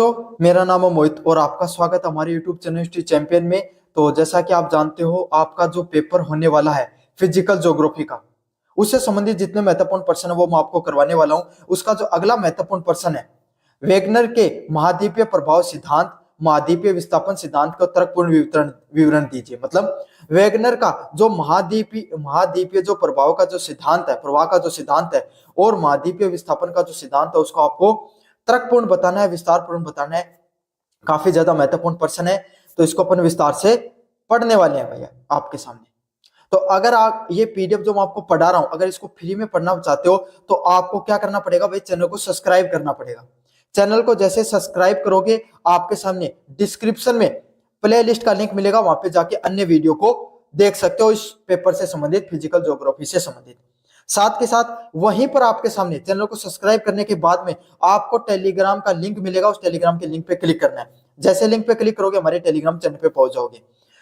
बच्चों, मेरा नाम है मोहित और आपका स्वागत है हमारे YouTube चैनल हिस्ट्री चैंपियन में। तो जैसा कि आप जानते हो, आपका जो पेपर होने वाला है फिजिकल ज्योग्राफी का, उससे संबंधित जितने महत्वपूर्ण प्रश्न है वो मैं आपको करवाने वाला हूं। उसका जो अगला महत्वपूर्ण प्रश्न है, वेगनर के महाद्वीपीय प्रभाव सिद्धांत, महाद्वीपीय विस्थापन सिद्धांत का तर्कपूर्ण विवरण विवरण दीजिए। मतलब वेगनर का जो महाद्वीपीय जो प्रभाव का जो सिद्धांत है, प्रवाह का जो सिद्धांत है, और महाद्वीपीय विस्थापन का जो सिद्धांत है, उसको आपको तर्कपूर्ण बताना है, विस्तारपूर्ण बताना है। काफी ज्यादा महत्वपूर्ण प्रश्न है, तो इसको अपन विस्तार से पढ़ने वाले हैं भैया आपके सामने। तो अगर आप ये पीडीएफ जो मैं आपको पढ़ा रहा हूं, अगर इसको फ्री में पढ़ना चाहते हो तो आपको क्या करना पड़ेगा भाई, चैनल को सब्सक्राइब करना पड़ेगा। चैनल को जैसे सब्सक्राइब करोगे, आपके सामने डिस्क्रिप्शन में प्ले लिस्ट का लिंक मिलेगा, वहां पे जाके अन्य वीडियो को देख सकते हो, इस पेपर से संबंधित, फिजिकल ज्योग्राफी से संबंधित। साथ के साथ वहीं पर आपके सामने चैनल को सब्सक्राइब करने के बाद में आपको टेलीग्राम का लिंक मिलेगा, उस टेलीग्राम के लिंक पे क्लिक करना है। जैसे लिंक पे क्लिक करोगे, हमारे टेलीग्राम चैनल पे पहुंच जाओगे।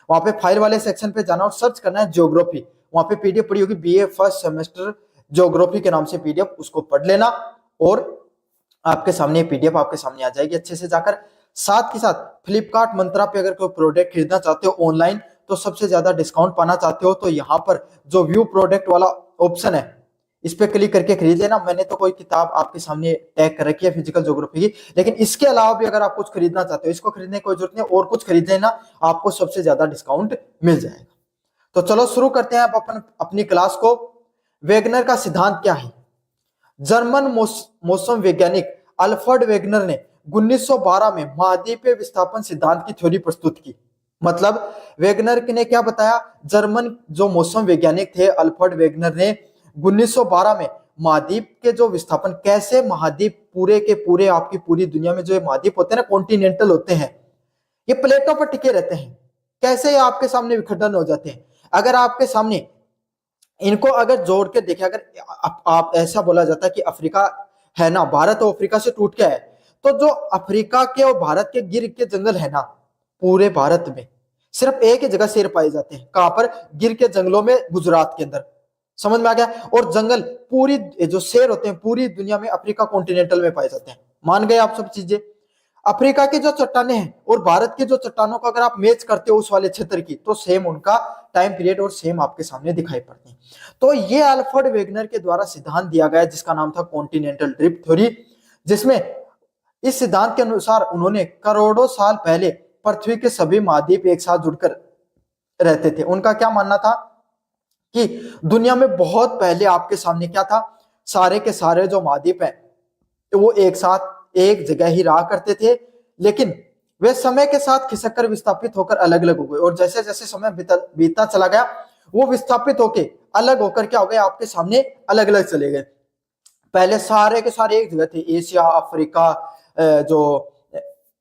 वहां पे फाइल वाले सेक्शन पे जाना और सर्च करना है ज्योग्राफी। वहां पे पीडीएफ पड़ी होगी, बीए फर्स्ट सेमेस्टर ज्योग्राफी के नाम से पीडीएफ, उसको पढ़ लेना और आपके सामने पीडीएफ आपके सामने आ जाएगी अच्छे से जाकर। साथ के साथ फ्लिपकार्ट मंत्रा पे अगर कोई प्रोडक्ट खरीदना चाहते हो ऑनलाइन, तो सबसे ज्यादा डिस्काउंट पाना चाहते हो, तो यहाँ पर जो व्यू प्रोडक्ट वाला ऑप्शन है, इस पे क्लिक करके खरीद लेना। मैंने तो कोई किताब आपके सामने टैग कर रखी है फिजिकल ज्योग्राफी की, लेकिन इसके अलावा भी अगर आप कुछ खरीदना चाहते हो, इसको खरीदने की कोई जरूरत नहीं, और कुछ खरीद लेना, आपको सबसे ज्यादा डिस्काउंट मिल जाएगा। तो चलो शुरू करते हैं आप अपनी क्लास को। वेगनर का सिद्धांत क्या है? जर्मन मौसम वैज्ञानिक अल्फ्रेड वेगनर ने 1912 में महाद्वीपीय विस्थापन सिद्धांत की थ्योरी प्रस्तुत की। मतलब वेगनर ने क्या बताया? जर्मन जो मौसम वैज्ञानिक थे अल्फ्रेड वेगनर ने 1912 में महाद्वीप के जो विस्थापन, कैसे महाद्वीप पूरे के पूरे, आपकी पूरी दुनिया में जो महाद्वीप होते हैं ना, कॉन्टिनेंटल होते हैं, ये प्लेटों पर टिके रहते हैं, कैसे ये आपके सामने विखंडन हो जाते हैं। अगर आपके सामने इनको अगर जोड़ के देखें, अगर आप ऐसा बोला जाता है कि अफ्रीका है ना, भारत और अफ्रीका से टूट के है, तो जो अफ्रीका के और भारत के गिर के जंगल है ना, पूरे भारत में सिर्फ एक ही जगह शेर पाए जाते हैं। कहां पर? गिर के जंगलों में, गुजरात के अंदर। समझ में आ गया? और जंगल, पूरी जो शेर होते हैं पूरी दुनिया में अफ्रीका कॉन्टिनेंटल में पाए जाते हैं। मान गए आप सब चीजें? अफ्रीका की जो चट्टाने हैं और भारत की जो चट्टानों को अगर आप मैच करते हो उस वाले क्षेत्र की, तो सेम उनका टाइम पीरियड और सेम आपके सामने दिखाई पड़ते हैं। तो ये अल्फ्रेड वेगनर के द्वारा सिद्धांत दिया गया जिसका नाम था कॉन्टिनेंटल ड्रिफ्ट थ्योरी, जिसमें इस सिद्धांत के अनुसार उन्होंने करोड़ों साल पहले पृथ्वी के सभी महाद्वीप एक साथ जुड़कर रहते थे। उनका क्या मानना था कि दुनिया में बहुत पहले आपके सामने क्या था, सारे के सारे जो महाद्वीप हैं वो एक साथ एक जगह ही रहा करते थे, लेकिन वे समय के साथ खिसक कर विस्थापित होकर अलग अलग हो गए। और जैसे जैसे समय बीतता चला गया, वो विस्थापित होके अलग होकर क्या हो गए, आपके सामने अलग अलग चले गए। पहले सारे के सारे एक जगह थे, एशिया, अफ्रीका, जो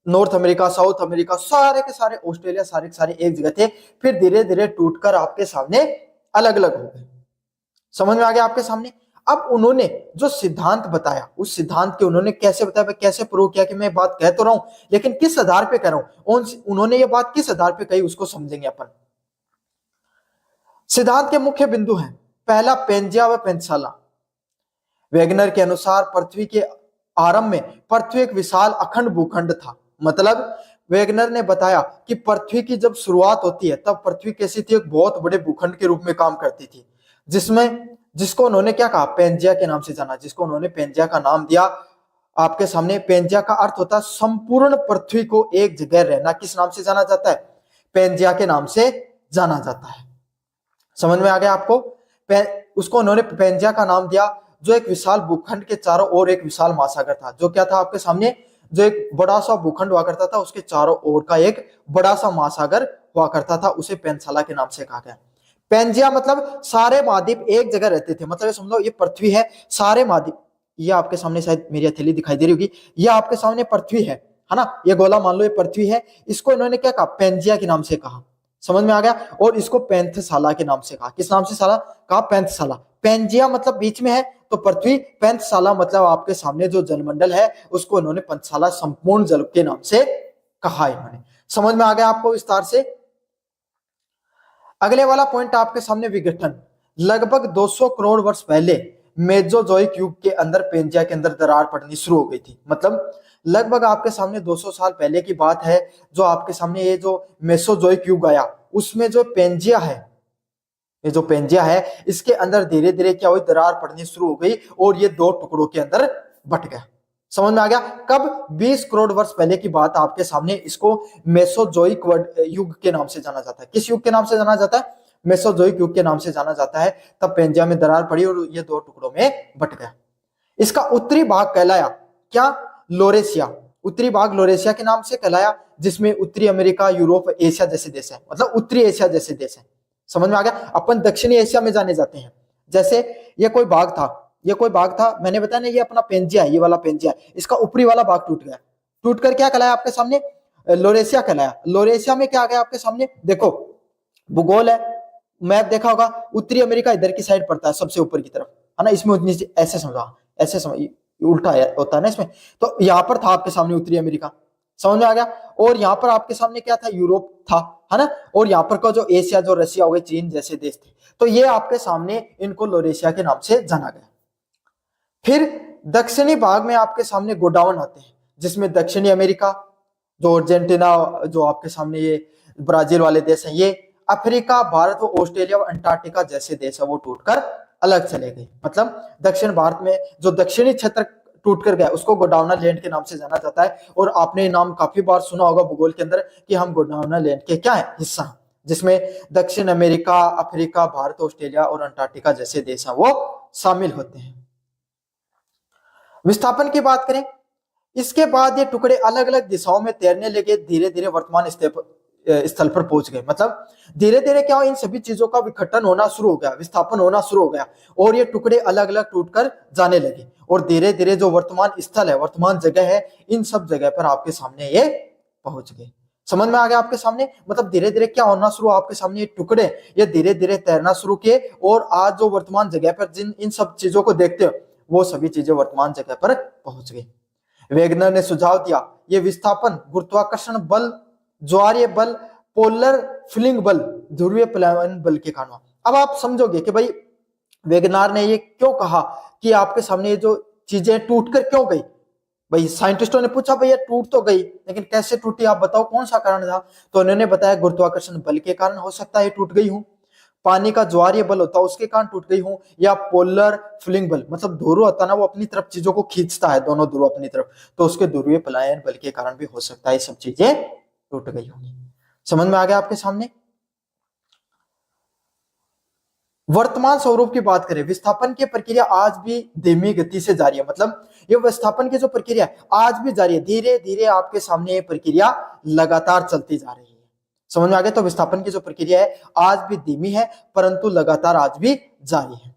नॉर्थ अमेरिका, साउथ अमेरिका, सारे के सारे, ऑस्ट्रेलिया, सारे के सारे एक जगह थे। फिर धीरे धीरे टूटकर आपके सामने अलग अलग हो गए। समझ में आ गया आपके सामने? अब उन्होंने जो सिद्धांत बताया, उस सिद्धांत के उन्होंने कैसे बताया, कैसे प्रूव किया, कि मैं बात कह तो रहा हूं लेकिन किस आधार पे कर रहा हूं, उन्होंने ये बात किस आधार पे कही, उसको समझेंगे अपन। सिद्धांत के मुख्य बिंदु हैं, पहला पेंजिया व पेंथसाला। वेगनर के अनुसार पृथ्वी के आरंभ में पृथ्वी एक विशाल अखंड भूखंड था। मतलब वेगनर ने बताया कि पृथ्वी की जब शुरुआत होती है तब पृथ्वी कैसी थी, एक बहुत बड़े भूखंड के रूप में काम करती थी, जिसको उन्होंने क्या कहा, पेंजिया के नाम से जाना, जिसको उन्होंने पेंजिया का नाम दिया। आपके सामने पेंजिया का अर्थ होता है संपूर्ण पृथ्वी को एक जगह रहना। किस नाम से जाना जाता है? पेंजिया के नाम से जाना जाता है। समझ में आ गया आपको? उसको उन्होंने पेंजिया का नाम दिया, जो एक विशाल भूखंड के चारों ओर एक विशाल महासागर था। जो क्या था आपके सामने? जो एक बड़ा सा भूखंड हुआ करता था, उसके चारों ओर का एक बड़ा सा महासागर हुआ करता था, उसे पेंथसाला के नाम से कहा गया। पेंजिया मतलब सारे महाद्वीप एक जगह रहते थे। मतलब ये समझो, ये पृथ्वी है, सारे महाद्वीप, ये आपके सामने शायद मेरी हथेली दिखाई दे रही होगी, ये आपके सामने पृथ्वी है ना, ये गोला मान लो ये पृथ्वी है। इसको इन्होंने क्या कहा? पेंजिया के नाम से कहा। समझ में आ गया? और इसको पेंथसाला के नाम से कहा। किस नाम से साला कहा? पेंथसाला। पेंजिया मतलब बीच में है तो पृथ्वी, पेंथसाला मतलब आपके सामने जो जलमंडल है उसको इन्होंने पेंथसाला, संपूर्ण जल के नाम से कहा इन्होंने। समझ में आ गया आपको विस्तार से? अगले वाला पॉइंट आपके सामने, विघटन। लगभग 200 करोड़ वर्ष पहले मेसोजोइक युग के अंदर पेंजिया के अंदर दरार पड़नी शुरू हो गई थी। मतलब लगभग आपके सामने 200 साल पहले की बात है, जो आपके सामने ये जो मेसोजोइक युग आया, उसमें जो पेंजिया है, ये जो पेंजिया है, इसके अंदर धीरे धीरे क्या हुई, दरार पड़नी शुरू हो गई और ये दो टुकड़ों के अंदर बट गया। समझ में आ गया? कब? 20 करोड़ वर्ष पहले की बात आपके सामने। इसको मेसोजोइक युग के नाम से जाना जाता है। किस युग के नाम से जाना जाता है? मेसोजोइक युग के नाम से जाना जाता है। तब पेंजिया में दरार पड़ी और ये दो टुकड़ों में बट गया। इसका उत्तरी भाग कहलाया क्या? लोरेशिया। उत्तरी भाग लोरेशिया के नाम से कहलाया, जिसमें उत्तरी अमेरिका, यूरोप, एशिया जैसे देश है, मतलब उत्तरी एशिया जैसे देश है। समझ में आ गया? अपन दक्षिणी एशिया में जाने जाते हैं। जैसे ये कोई भाग था, ये कोई भाग था, मैंने बताया ना, ये अपना पेंजिया है, ये वाला पेंजिया है, इसका ऊपरी वाला भाग टूट गया, टूट कर क्या कहलाया आपके सामने? लोरेशिया कहलाया। लोरेशिया में क्या आ गया आपके सामने? देखो भूगोल है, मैप देखा होगा, उत्तरी अमेरिका इधर की साइड पड़ता है, सबसे ऊपर की तरफ, है ना। इसमें ऐसे समझा, ऐसे समझ, उल्टा होता है ना इसमें। तो यहाँ पर था आपके सामने उत्तरी अमेरिका, समझ में आ गया। और यहाँ पर आपके सामने क्या था? यूरोप था, है ना। और यहाँ पर का जो एशिया, जो रशिया हो गए, चीन जैसे देश थे, तो ये आपके सामने इनको लोरेशिया के नाम से जाना गया। फिर दक्षिणी भाग में आपके सामने गोडाउन आते हैं, जिसमें दक्षिणी अमेरिका, जो अर्जेंटीना, जो आपके सामने ये ब्राजील वाले देश हैं, ये अफ्रीका, भारत और ऑस्ट्रेलिया और अंटार्कटिका जैसे देश है, वो टूटकर अलग चले गए। मतलब दक्षिण भारत में जो दक्षिणी क्षेत्र टूट कर गया, उसको गोंडवाना लैंड के नाम से जाना जाता है। और आपने ये नाम काफी बार सुना होगा भूगोल के अंदर कि हम गोंडवाना लैंड के क्या है? हिस्सा, जिसमें दक्षिण अमेरिका, अफ्रीका, भारत, ऑस्ट्रेलिया और अंटार्कटिका जैसे देश हैं, वो शामिल होते हैं। विस्थापन की बात करें, इसके बाद ये टुकड़े अलग अलग दिशाओं में तैरने लगे, धीरे धीरे वर्तमान स्थल पर पहुंच गए। मतलब धीरे धीरे क्या हो, इन सभी चीजों का विघटन होना शुरू हो गया, विस्थापन होना शुरू हो गया, और ये टुकड़े अलग अलग टूटकर जाने लगे। और धीरे धीरे जो वर्तमान स्थल है, वर्तमान जगह है, इन सब जगह पर आपके सामने ये पहुंच गए। समझ में आ गया आपके सामने? मतलब धीरे धीरे क्या होना शुरू, आपके सामने ये टुकड़े ये धीरे धीरे तैरना शुरू किए, और आज जो वर्तमान जगह पर जिन इन सब चीजों को देखते हो, वो सभी चीजें वर्तमान जगह पर पहुंच गई। वेगनर ने सुझाव दिया, ये विस्थापन गुरुत्वाकर्षण बल, ज्वारीय बल, पोलर फिलिंग बल, ध्रुवीय प्लावन बल के कारण। अब आप समझोगे कि भाई वेगनार ने ये क्यों कहा कि आपके सामने ये जो चीजें टूट कर क्यों गई। भाई साइंटिस्टों ने पूछा, भैया टूट तो गई, लेकिन कैसे टूटी, आप बताओ कौन सा कारण था। तो उन्होंने बताया गुरुत्वाकर्षण बल के कारण हो सकता है टूट गई हूं, पानी का ज्वारीय बल होता है उसके कारण टूट गई हूं, या पोलर फिलिंग बल, मतलब ध्रुव होता है ना, वो अपनी तरफ चीजों को खींचता है, दोनों ध्रुव अपनी तरफ, तो उसके ध्रुवीय पलायन बल के कारण भी हो सकता है सब चीजें टूट गई होंगी। समझ में आ गया आपके सामने? वर्तमान स्वरूप की बात करें, विस्थापन की प्रक्रिया आज भी धीमी गति से जारी है। मतलब ये विस्थापन की जो प्रक्रिया है आज भी जारी है, धीरे धीरे आपके सामने ये प्रक्रिया लगातार चलती जा रही है। समझ में आ गया? तो विस्थापन की जो प्रक्रिया है आज भी धीमी है, परंतु लगातार आज भी जारी है।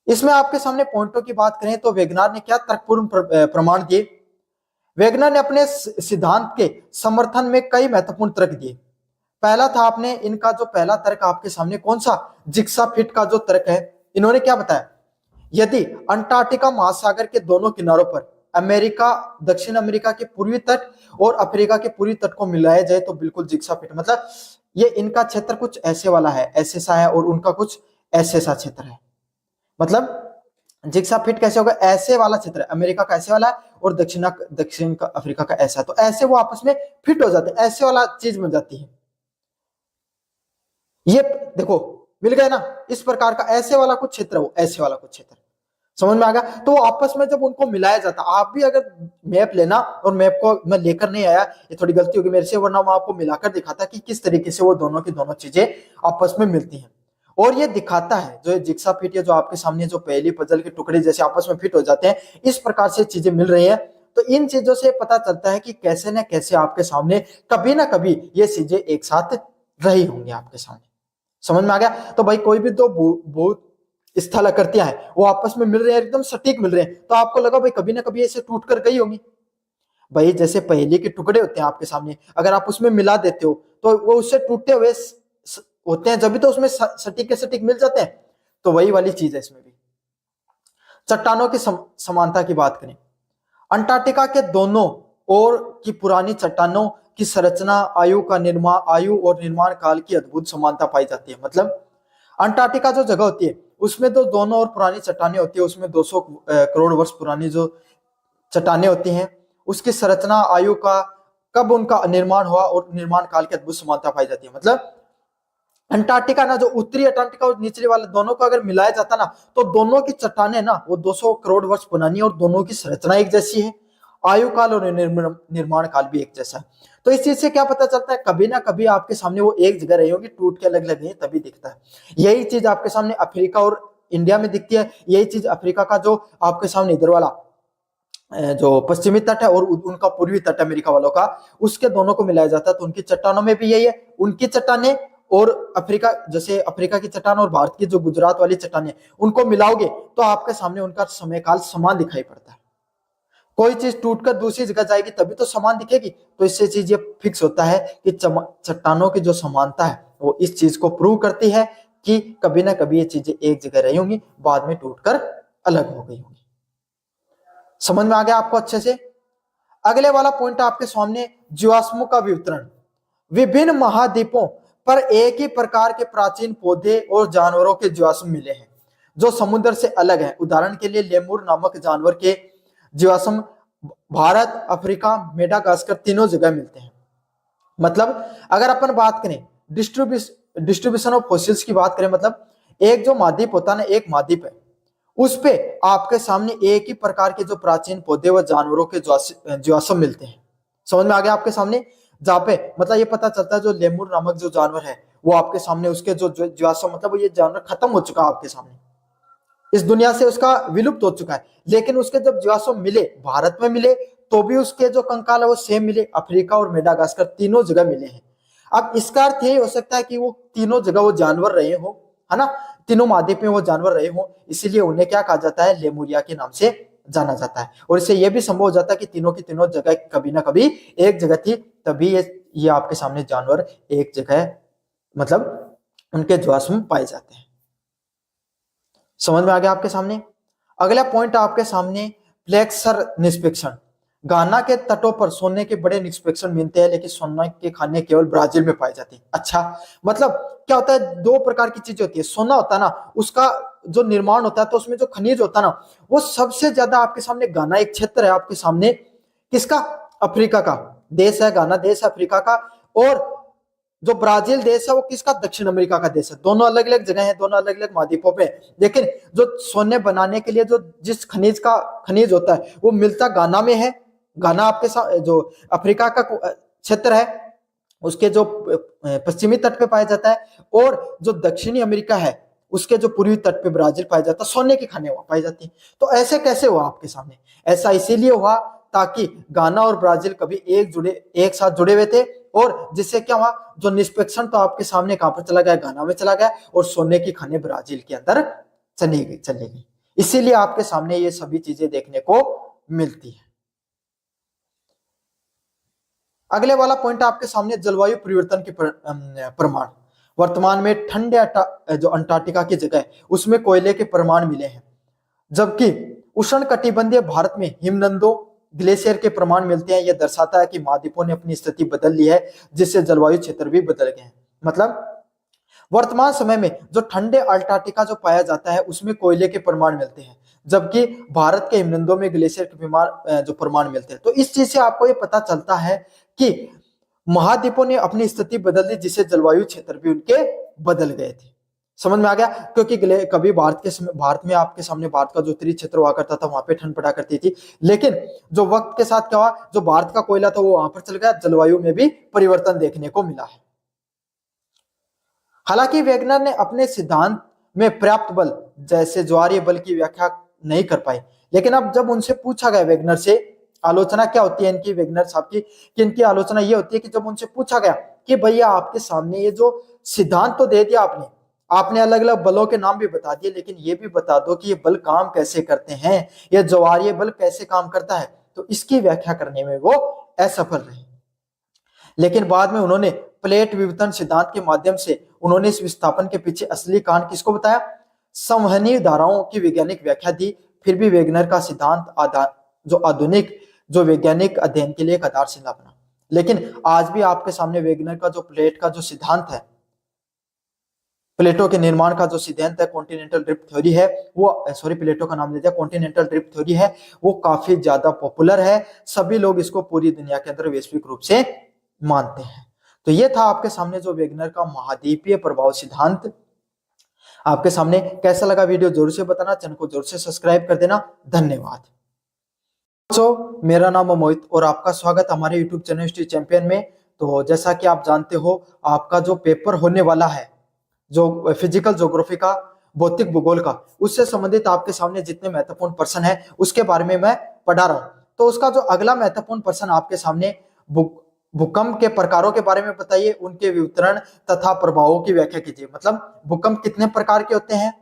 इसमें आपके सामने पॉइंटों की बात करें तो वेगनार ने क्या तर्कपूर्ण प्रमाण दिए। वेगनार ने अपने सिद्धांत के समर्थन में कई महत्वपूर्ण तर्क दिए। पहला था, आपने इनका जो पहला तर्क आपके सामने कौन सा, जिग्सा फिट का जो तर्क है, इन्होंने क्या बताया, यदि अंटार्कटिका महासागर के दोनों किनारों पर अमेरिका, दक्षिण अमेरिका के पूर्वी तट और अफ्रीका के पूर्वी तट को मिलाया जाए तो बिल्कुल जिग्सा फिट, मतलब ये इनका क्षेत्र कुछ ऐसे वाला है, ऐसे सा है, और उनका कुछ ऐसे सा क्षेत्र है। मतलब जिग्सा फिट कैसे होगा, ऐसे वाला क्षेत्र है, अमेरिका का ऐसे वाला है और दक्षिण का अफ्रीका का ऐसा है, तो ऐसे वो आपस में फिट हो जाते हैं, ऐसे वाला चीज बन जाती है। ये देखो मिल गया ना, इस प्रकार का ऐसे वाला कुछ क्षेत्र, वो ऐसे वाला कुछ क्षेत्र, समझ में आ गया? तो आपस में जब उनको मिलाया जाता, आप भी अगर मैप लेना, और मैप को मैं लेकर नहीं आया, ये थोड़ी गलती होगी मेरे से, वरना मैं आपको मिलाकर दिखाता कि किस तरीके से वो दोनों की दोनों चीजें आपस में मिलती हैं। और ये दिखाता है जो जिग्सा फिट, जो आपके सामने जो पहली पजल के टुकड़े जैसे आपस में फिट हो जाते हैं, इस प्रकार से चीजें मिल रही है। तो इन चीजों से पता चलता है कि कैसे न कैसे आपके सामने कभी ना कभी ये चीजें एक साथ रही होंगी आपके सामने। समझ में आ गया? तो भाई कोई भी दो बहुत स्थल आकृतियां हैं, वो आपस में मिल रहे हैं, एकदम सटीक मिल रहे हैं, तो आपको लगा भाई कभी ना कभी ऐसे टूट कर गई होंगी। भाई जैसे पहेली के टुकड़े होते हैं आपके सामने, अगर आप उसमें मिला देते हो तो वो उससे टूटे हुए होते हैं, जब भी तो उसमें सटीक के सटीक मिल जाते हैं। तो वही वाली चीज है इसमें भी। चट्टानों की समानता की बात करें, अंटार्कटिका के दोनों ओर की पुरानी चट्टानों की संरचना, आयु और निर्माण काल की अद्भुत समानता पाई जाती है। मतलब अंटार्कटिका जो जगह होती है उसमें तो दोनों और पुरानी चट्टानें होती है, उसमें 200 करोड़ वर्ष पुरानी जो चट्टानें होती हैं, उसकी संरचना, आयु का, कब उनका निर्माण हुआ और निर्माण काल की अद्भुत समानता पाई जाती है। मतलब अंटार्कटिका ना, जो उत्तरी अंटार्कटिका और निचले वाले दोनों को अगर मिलाया जाता ना, तो दोनों की चट्टानें ना वो 200 करोड़ वर्ष पुरानी है और दोनों की संरचना एक जैसी है, आयु काल और निर्माण काल भी एक जैसा है। तो इस चीज से क्या पता चलता है, कभी ना कभी आपके सामने वो एक जगह रही होगी, टूट के अलग अलग है तभी दिखता है। यही चीज आपके सामने अफ्रीका और इंडिया में दिखती है, यही चीज अफ्रीका का जो आपके सामने इधर वाला जो पश्चिमी तट है और उनका पूर्वी तट अमेरिका वालों का, उसके दोनों को मिलाया जाता है तो उनकी चट्टानों में भी यही है। उनकी चट्टानें और अफ्रीका, जैसे अफ्रीका की चट्टान और भारत की जो गुजरात वाली चट्टानें, उनको मिलाओगे तो आपके सामने उनका समयकाल समान दिखाई पड़ता है। कोई चीज टूटकर दूसरी जगह जाएगी तभी तो समान दिखेगी। तो इससे चीज ये फिक्स होता है कि चट्टानों की जो समानता है वो इस चीज को प्रूव करती है कि कभी ना कभी ये चीजें एक जगह रही होंगी, बाद में टूटकर अलग हो गई होंगी। समझ में आ गया आपको अच्छे से? अगले वाला पॉइंट आपके सामने, जीवाश्मों का वितरण। विभिन्न महाद्वीपों पर एक ही प्रकार के प्राचीन पौधे और जानवरों के जीवाश्म मिले हैं जो समुद्र से अलग है। उदाहरण के लिए लेमुर नामक जानवर के जीवाश्म भारत, अफ्रीका, मेडागास्कर तीनों जगह मिलते हैं। मतलब अगर अपन बात करें डिस्ट्रीब्यूशन ऑफ फॉसिल्स की बात करें, मतलब एक जो महाद्वीप होता है ना, एक महाद्वीप है, उस पे आपके सामने एक ही प्रकार के जो प्राचीन पौधे व जानवरों के जीवाश्म मिलते हैं। समझ में आ गया आपके सामने? जहाँ पे मतलब ये पता चलता है जो लेमुर नामक जो जानवर है वो आपके सामने, उसके जो जीवाश्म, मतलब ये जानवर खत्म हो चुका है आपके सामने, इस दुनिया से उसका विलुप्त हो चुका है, लेकिन उसके जब जीवाश्म मिले, भारत में मिले, तो भी उसके जो कंकाल है वो सेम मिले, अफ्रीका और मेडागास्कर तीनों जगह मिले हैं। अब इसका अर्थ यही हो सकता है कि वो तीनों जगह वो जानवर रहे हो, है ना, तीनों महाद्वीप में वो जानवर रहे हो, इसीलिए उन्हें क्या कहा जाता है, लेमुरिया के नाम से जाना जाता है। और इससे यह भी संभव हो जाता है कि तीनों की तीनों जगह कभी ना कभी एक जगह थी, तभी ये आपके सामने जानवर एक जगह, मतलब उनके जीवाश्म पाए जाते हैं। समझ में आ गया आपके सामने? अगला पॉइंट आपके सामने, प्लेक्सर निष्पेक्षण। गाना के तटों पर सोने के बड़े निष्पेक्षण मिलते हैं, लेकिन सोने के खाने केवल ब्राजील में पाए जाते हैं। अच्छा, मतलब क्या होता है, दो प्रकार की चीज होती है। सोना होता है ना, उसका जो निर्माण होता है तो उसमें जो खनिज होता है ना, वो सबसे ज्यादा आपके सामने गाना एक क्षेत्र है आपके सामने, किसका, अफ्रीका का देश है गाना, देश है अफ्रीका का। और जो ब्राजील देश है वो किसका, दक्षिण अमेरिका का देश है। दोनों अलग अलग जगह है, दोनों अलग अलग महाद्वीपों पे, लेकिन जो सोने बनाने के लिए जो जिस खनिज होता है वो मिलता गाना में है। गाना आपके साथ जो अफ्रीका का क्षेत्र है, उसके जो पश्चिमी तट पे पाया जाता है, और जो दक्षिणी अमेरिका है उसके जो पूर्वी तट पे ब्राजील पाया जाता है, सोने की खाने वहां पाई जाती है। तो ऐसे कैसे हुआ आपके सामने? ऐसा इसीलिए हुआ ताकि गाना और ब्राजील कभी एक साथ जुड़े हुए थे, और जिससे क्या हुआ, जो निष्पेक्षण तो आपके सामने कहां पर चला गया, गाना में चला गया, और सोने की खाने ब्राजील के अंदर चली गई। इसीलिए आपके सामने ये सभी चीजें देखने को मिलती है। अगले वाला पॉइंट आपके सामने, जलवायु परिवर्तन के प्रमाण। वर्तमान में ठंडे जो अंटार्कटिका की जगह है उसमें कोयले के प्रमाण मिले हैं, जबकि उष्ण कटिबंधीय भारत में हिमनदों, ग्लेशियर के प्रमाण मिलते हैं। यह दर्शाता है कि महाद्वीपों ने अपनी स्थिति बदल ली है, जिससे जलवायु क्षेत्र भी बदल गए हैं। मतलब वर्तमान समय में जो ठंडे अंटार्कटिका जो पाया जाता है उसमें कोयले के प्रमाण मिलते हैं, जबकि भारत के हिमनदों में ग्लेशियर के जो प्रमाण मिलते हैं। तो इस चीज से आपको ये पता चलता है कि महाद्वीपों ने अपनी स्थिति बदल दी, जिससे जलवायु क्षेत्र भी उनके बदल गए थे। समझ में आ गया? क्योंकि कभी भारत में आपके सामने भारत का जो उत्तरी क्षेत्र हुआ करता था वहां पे ठंड पड़ा करती थी, लेकिन जो वक्त के साथ क्या हुआ, जो भारत का कोयला था वो वहां पर चल गया, जलवायु में भी परिवर्तन देखने को मिला है। हालांकि वेगनर ने अपने सिद्धांत में पर्याप्त बल, जैसे ज्वारीय बल की व्याख्या नहीं कर पाए, लेकिन अब जब उनसे पूछा गया, वेगनर से आलोचना क्या होती है इनकी, वेगनर साहब की, कि इनकी आलोचना ये होती है कि जब उनसे पूछा गया कि भैया आपके सामने ये जो सिद्धांत तो दे दिया आपने अलग अलग बलों के नाम भी बता दिए, लेकिन ये भी बता दो कि ये बल काम कैसे करते हैं, ये ज्वारीय बल कैसे काम करता है, तो इसकी व्याख्या करने में वो असफल रहे। लेकिन बाद में उन्होंने प्लेट विवर्तन सिद्धांत के माध्यम से उन्होंने इस विस्थापन के पीछे असली कारण किसको बताया, संवहनीय धाराओं की वैज्ञानिक व्याख्या दी। फिर भी वेगनर का सिद्धांत जो आधुनिक जो वैज्ञानिक अध्ययन के लिए एक आधारशिला बना। लेकिन आज भी आपके सामने वेगनर का जो प्लेट का जो सिद्धांत है प्लेटो के निर्माण का जो सिद्धांत है कॉन्टिनेंटल ड्रिफ्ट थ्योरी है वो, सॉरी प्लेटो का नाम ले दिया, कॉन्टिनेंटल ड्रिफ्ट थ्योरी है वो काफी ज्यादा पॉपुलर है। सभी लोग इसको पूरी दुनिया के अंदर वैश्विक रूप से मानते हैं। तो ये था आपके सामने जो वेगनर का महाद्वीपीय प्रभाव सिद्धांत। आपके सामने कैसा लगा वीडियो जरूर से बताना, चैनल को जरूर से सब्सक्राइब कर देना। धन्यवाद। मेरा नाम है मोहित और आपका स्वागत हमारे यूट्यूब चैनल हिस्ट्री चैंपियन में। तो जैसा कि आप जानते हो आपका जो पेपर होने वाला है जो फिजिकल ज्योग्राफी का, भौतिक भूगोल का, उससे संबंधित आपके सामने जितने महत्वपूर्ण प्रश्न है उसके बारे में मैं पढ़ा रहा हूँ। तो उसका जो अगला महत्वपूर्ण प्रश्न आपके सामने भूकंप के प्रकारों के बारे में बताइए, उनके वितरण तथा प्रभावों की व्याख्या कीजिए। मतलब भूकंप कितने प्रकार के होते हैं,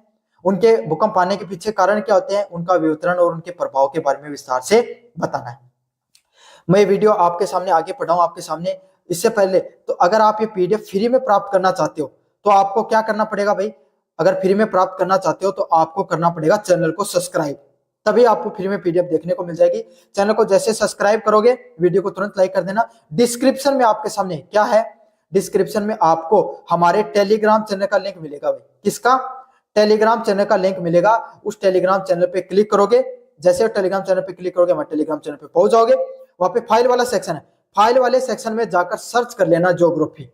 उनके भूकंप आने के पीछे कारण क्या होते हैं, उनका वितरण और उनके प्रभाव के बारे में विस्तार से बताना है। मैं ये वीडियो आपके सामने आगे पढ़ाऊं आपके सामने। इससे पहले तो अगर आप ये पीडीएफ फ्री में प्राप्त करना चाहते हो तो आपको क्या करना पड़ेगा भाई, अगर फ्री में प्राप्त करना चाहते हो तो आपको करना पड़ेगा चैनल को सब्सक्राइब, तभी आपको फ्री में पीडीएफ देखने को मिल जाएगी। चैनल को जैसे सब्सक्राइब करोगे वीडियो को तुरंत लाइक कर देना। डिस्क्रिप्शन में आपके सामने क्या है, डिस्क्रिप्शन में आपको हमारे टेलीग्राम चैनल का लिंक मिलेगा भाई। किसका? टेलीग्राम चैनल का लिंक मिलेगा। उस टेलीग्राम चैनल पे क्लिक करोगे, जैसे टेलीग्राम चैनल पे क्लिक करोगे हमारे टेलीग्राम चैनल पे पहुंच जाओगे। वहां पे फाइल वाला सेक्शन है, फाइल वाले सेक्शन में जाकर सर्च कर लेना ज्योग्राफी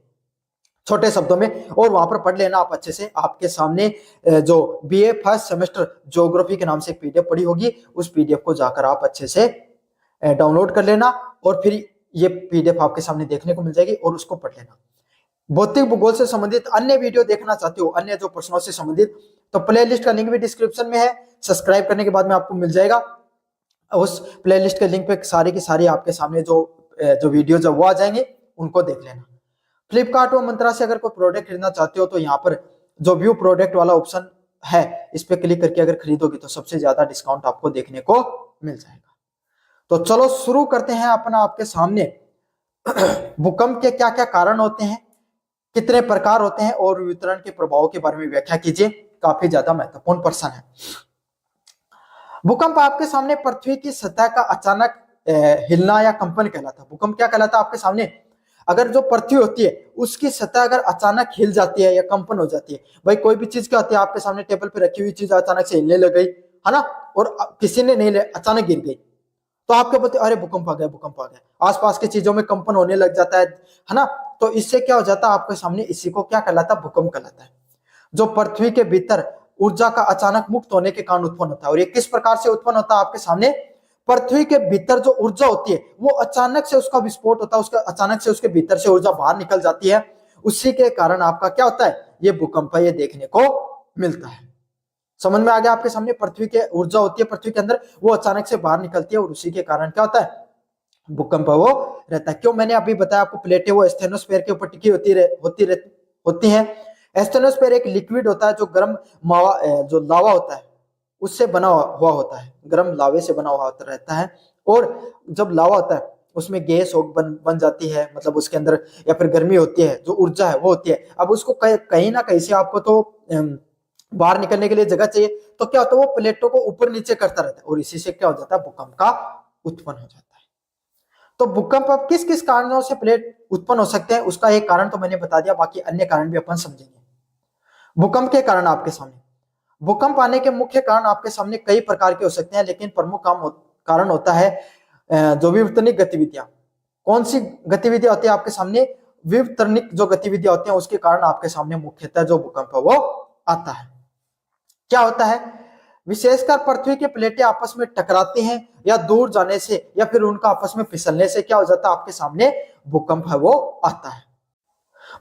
छोटे शब्दों में, और वहां पर पढ़ लेना आप अच्छे से। आपके सामने जो बीए फर्स्ट सेमेस्टर ज्योग्राफी के नाम से एक पीडीएफ पड़ी होगी, उस पीडीएफ को जाकर आप अच्छे से डाउनलोड कर लेना और फिर ये पीडीएफ आपके सामने देखने को मिल जाएगी और उसको पढ़ लेना। भौतिक भूगोल से संबंधित अन्य वीडियो देखना चाहते हो, अन्य जो प्रश्नों से संबंधित, तो प्लेलिस्ट का लिंक भी डिस्क्रिप्शन में है। सब्सक्राइब करने के बाद में आपको मिल जाएगा। उस प्लेलिस्ट के लिंक पे सारी की सारी आपके सामने जो वीडियो वो आ जाएंगे, उनको देख लेना। फ्लिपकार्ट और मंत्रा से अगर कोई प्रोडक्ट खरीदना चाहते हो तो यहाँ पर जो व्यू प्रोडक्ट वाला ऑप्शन है, इस पे क्लिक करके अगर खरीदोगे तो सबसे ज्यादा डिस्काउंट आपको देखने को मिल जाएगा। तो चलो शुरू करते हैं अपना आपके सामने भूकंप के क्या क्या कारण होते हैं, कितने प्रकार होते हैं और वितरण के प्रभाव के बारे में व्याख्या कीजिए। काफी ज्यादा महत्वपूर्ण प्रश्न है। भूकंप आपके सामने पृथ्वी की सतह का अचानक हिलना या कंपन कहलाता है। भूकंप क्या कहलाता है आपके सामने? अगर जो पृथ्वी होती है उसकी सतह अगर अचानक हिल जाती है या कंपन हो जाती है। भाई कोई भी चीज क्या होती है, आपके सामने टेबल पे रखी हुई चीज अचानक से हिलने लग गई है ना, और किसी ने नहीं अचानक गिर गई, तो आपके पता अरे भूकंप आ गया, भूकंप आ गया। आसपास की चीजों में कंपन होने लग जाता है ना, तो इससे क्या हो जाता है आपके सामने, इसी को क्या कहलाता है? भूकंप कहलाता है। जो पृथ्वी के भीतर ऊर्जा का अचानक मुक्त होने के कारण उत्पन्न होता है। और ये किस प्रकार से उत्पन्न होता है आपके सामने? पृथ्वी के भीतर जो ऊर्जा होती है वो अचानक से उसका विस्फोट होता है, उसका अचानक से उसके भीतर से ऊर्जा बाहर निकल जाती है, उसी के कारण आपका क्या होता है? ये भूकंप है, ये देखने को मिलता है। समझ में आ गया आपके सामने? पृथ्वी के ऊर्जा होती है पृथ्वी के अंदर, वो अचानक से बाहर निकलती है और उसी के कारण क्या होता है? भूकंप वो रहता है। क्यों? मैंने अभी बताया आपको, प्लेटें वो स्टेनोस्फेयर के ऊपर टिकी होती हैं। स्टेनोस्फेयर एक लिक्विड होता है जो गर्म जो लावा होता है उससे बना हुआ होता है, गर्म लावे से बना हुआ रहता है। और जब लावा होता है उसमें गैस बन जाती है, मतलब उसके अंदर, या फिर गर्मी होती है, जो ऊर्जा है वो होती है। अब उसको कहीं ना कहीं से आपको तो बाहर निकलने के लिए जगह चाहिए, तो क्या होता है? वो प्लेटों को ऊपर नीचे करता रहता है और इसी से क्या हो जाता है? भूकंप का उत्पन्न हो जाता है। तो भूकंप अब किस किस कारणों से प्लेट उत्पन्न हो सकते हैं, उसका एक कारण तो मैंने बता दिया, बाकी अन्य कारण भी अपन समझेंगे। भूकंप के कारण आपके सामने, भूकंप आने के मुख्य कारण आपके सामने कई प्रकार के हो सकते हैं, लेकिन प्रमुख कारण होता है जो विवर्तनिक गतिविधियां। कौन सी गतिविधियां होती है आपके सामने? विवर्तनिक जो गतिविधियां होती हैं उसके कारण आपके सामने मुख्यतः जो भूकंप है वो आता है। क्या होता है? विशेषकर पृथ्वी की प्लेटें आपस में टकराती हैं या दूर जाने से या फिर उनका आपस में फिसलने से क्या हो जाता है? आपके सामने भूकंप है वो आता है।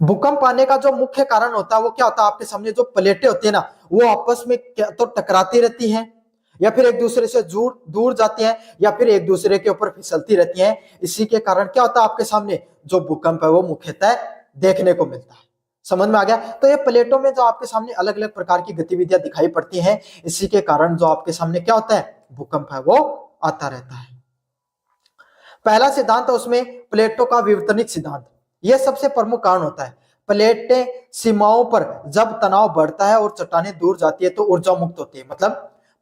भूकंप आने का जो मुख्य कारण होता है वो क्या होता है? आपके सामने जो प्लेटें होती है ना, वो आपस में क्या तो टकराती रहती हैं या फिर एक दूसरे से दूर जाती हैं या फिर एक दूसरे के ऊपर फिसलती रहती हैं। इसी के कारण क्या होता है? आपके सामने जो भूकंप है वो मुख्यतः देखने को मिलता है। समझ में आ गया? तो ये प्लेटों में जो आपके सामने अलग अलग प्रकार की गतिविधियां दिखाई पड़ती हैं, इसी के कारण जो आपके सामने क्या होता है? भूकंप है वो आता रहता है। पहला सिद्धांत है उसमें प्लेटों का विवर्तनिक सिद्धांत। यह सबसे प्रमुख कारण होता है। प्लेटें सीमाओं पर जब तनाव बढ़ता है और चट्टानें दूर जाती है तो ऊर्जा मुक्त होती है। मतलब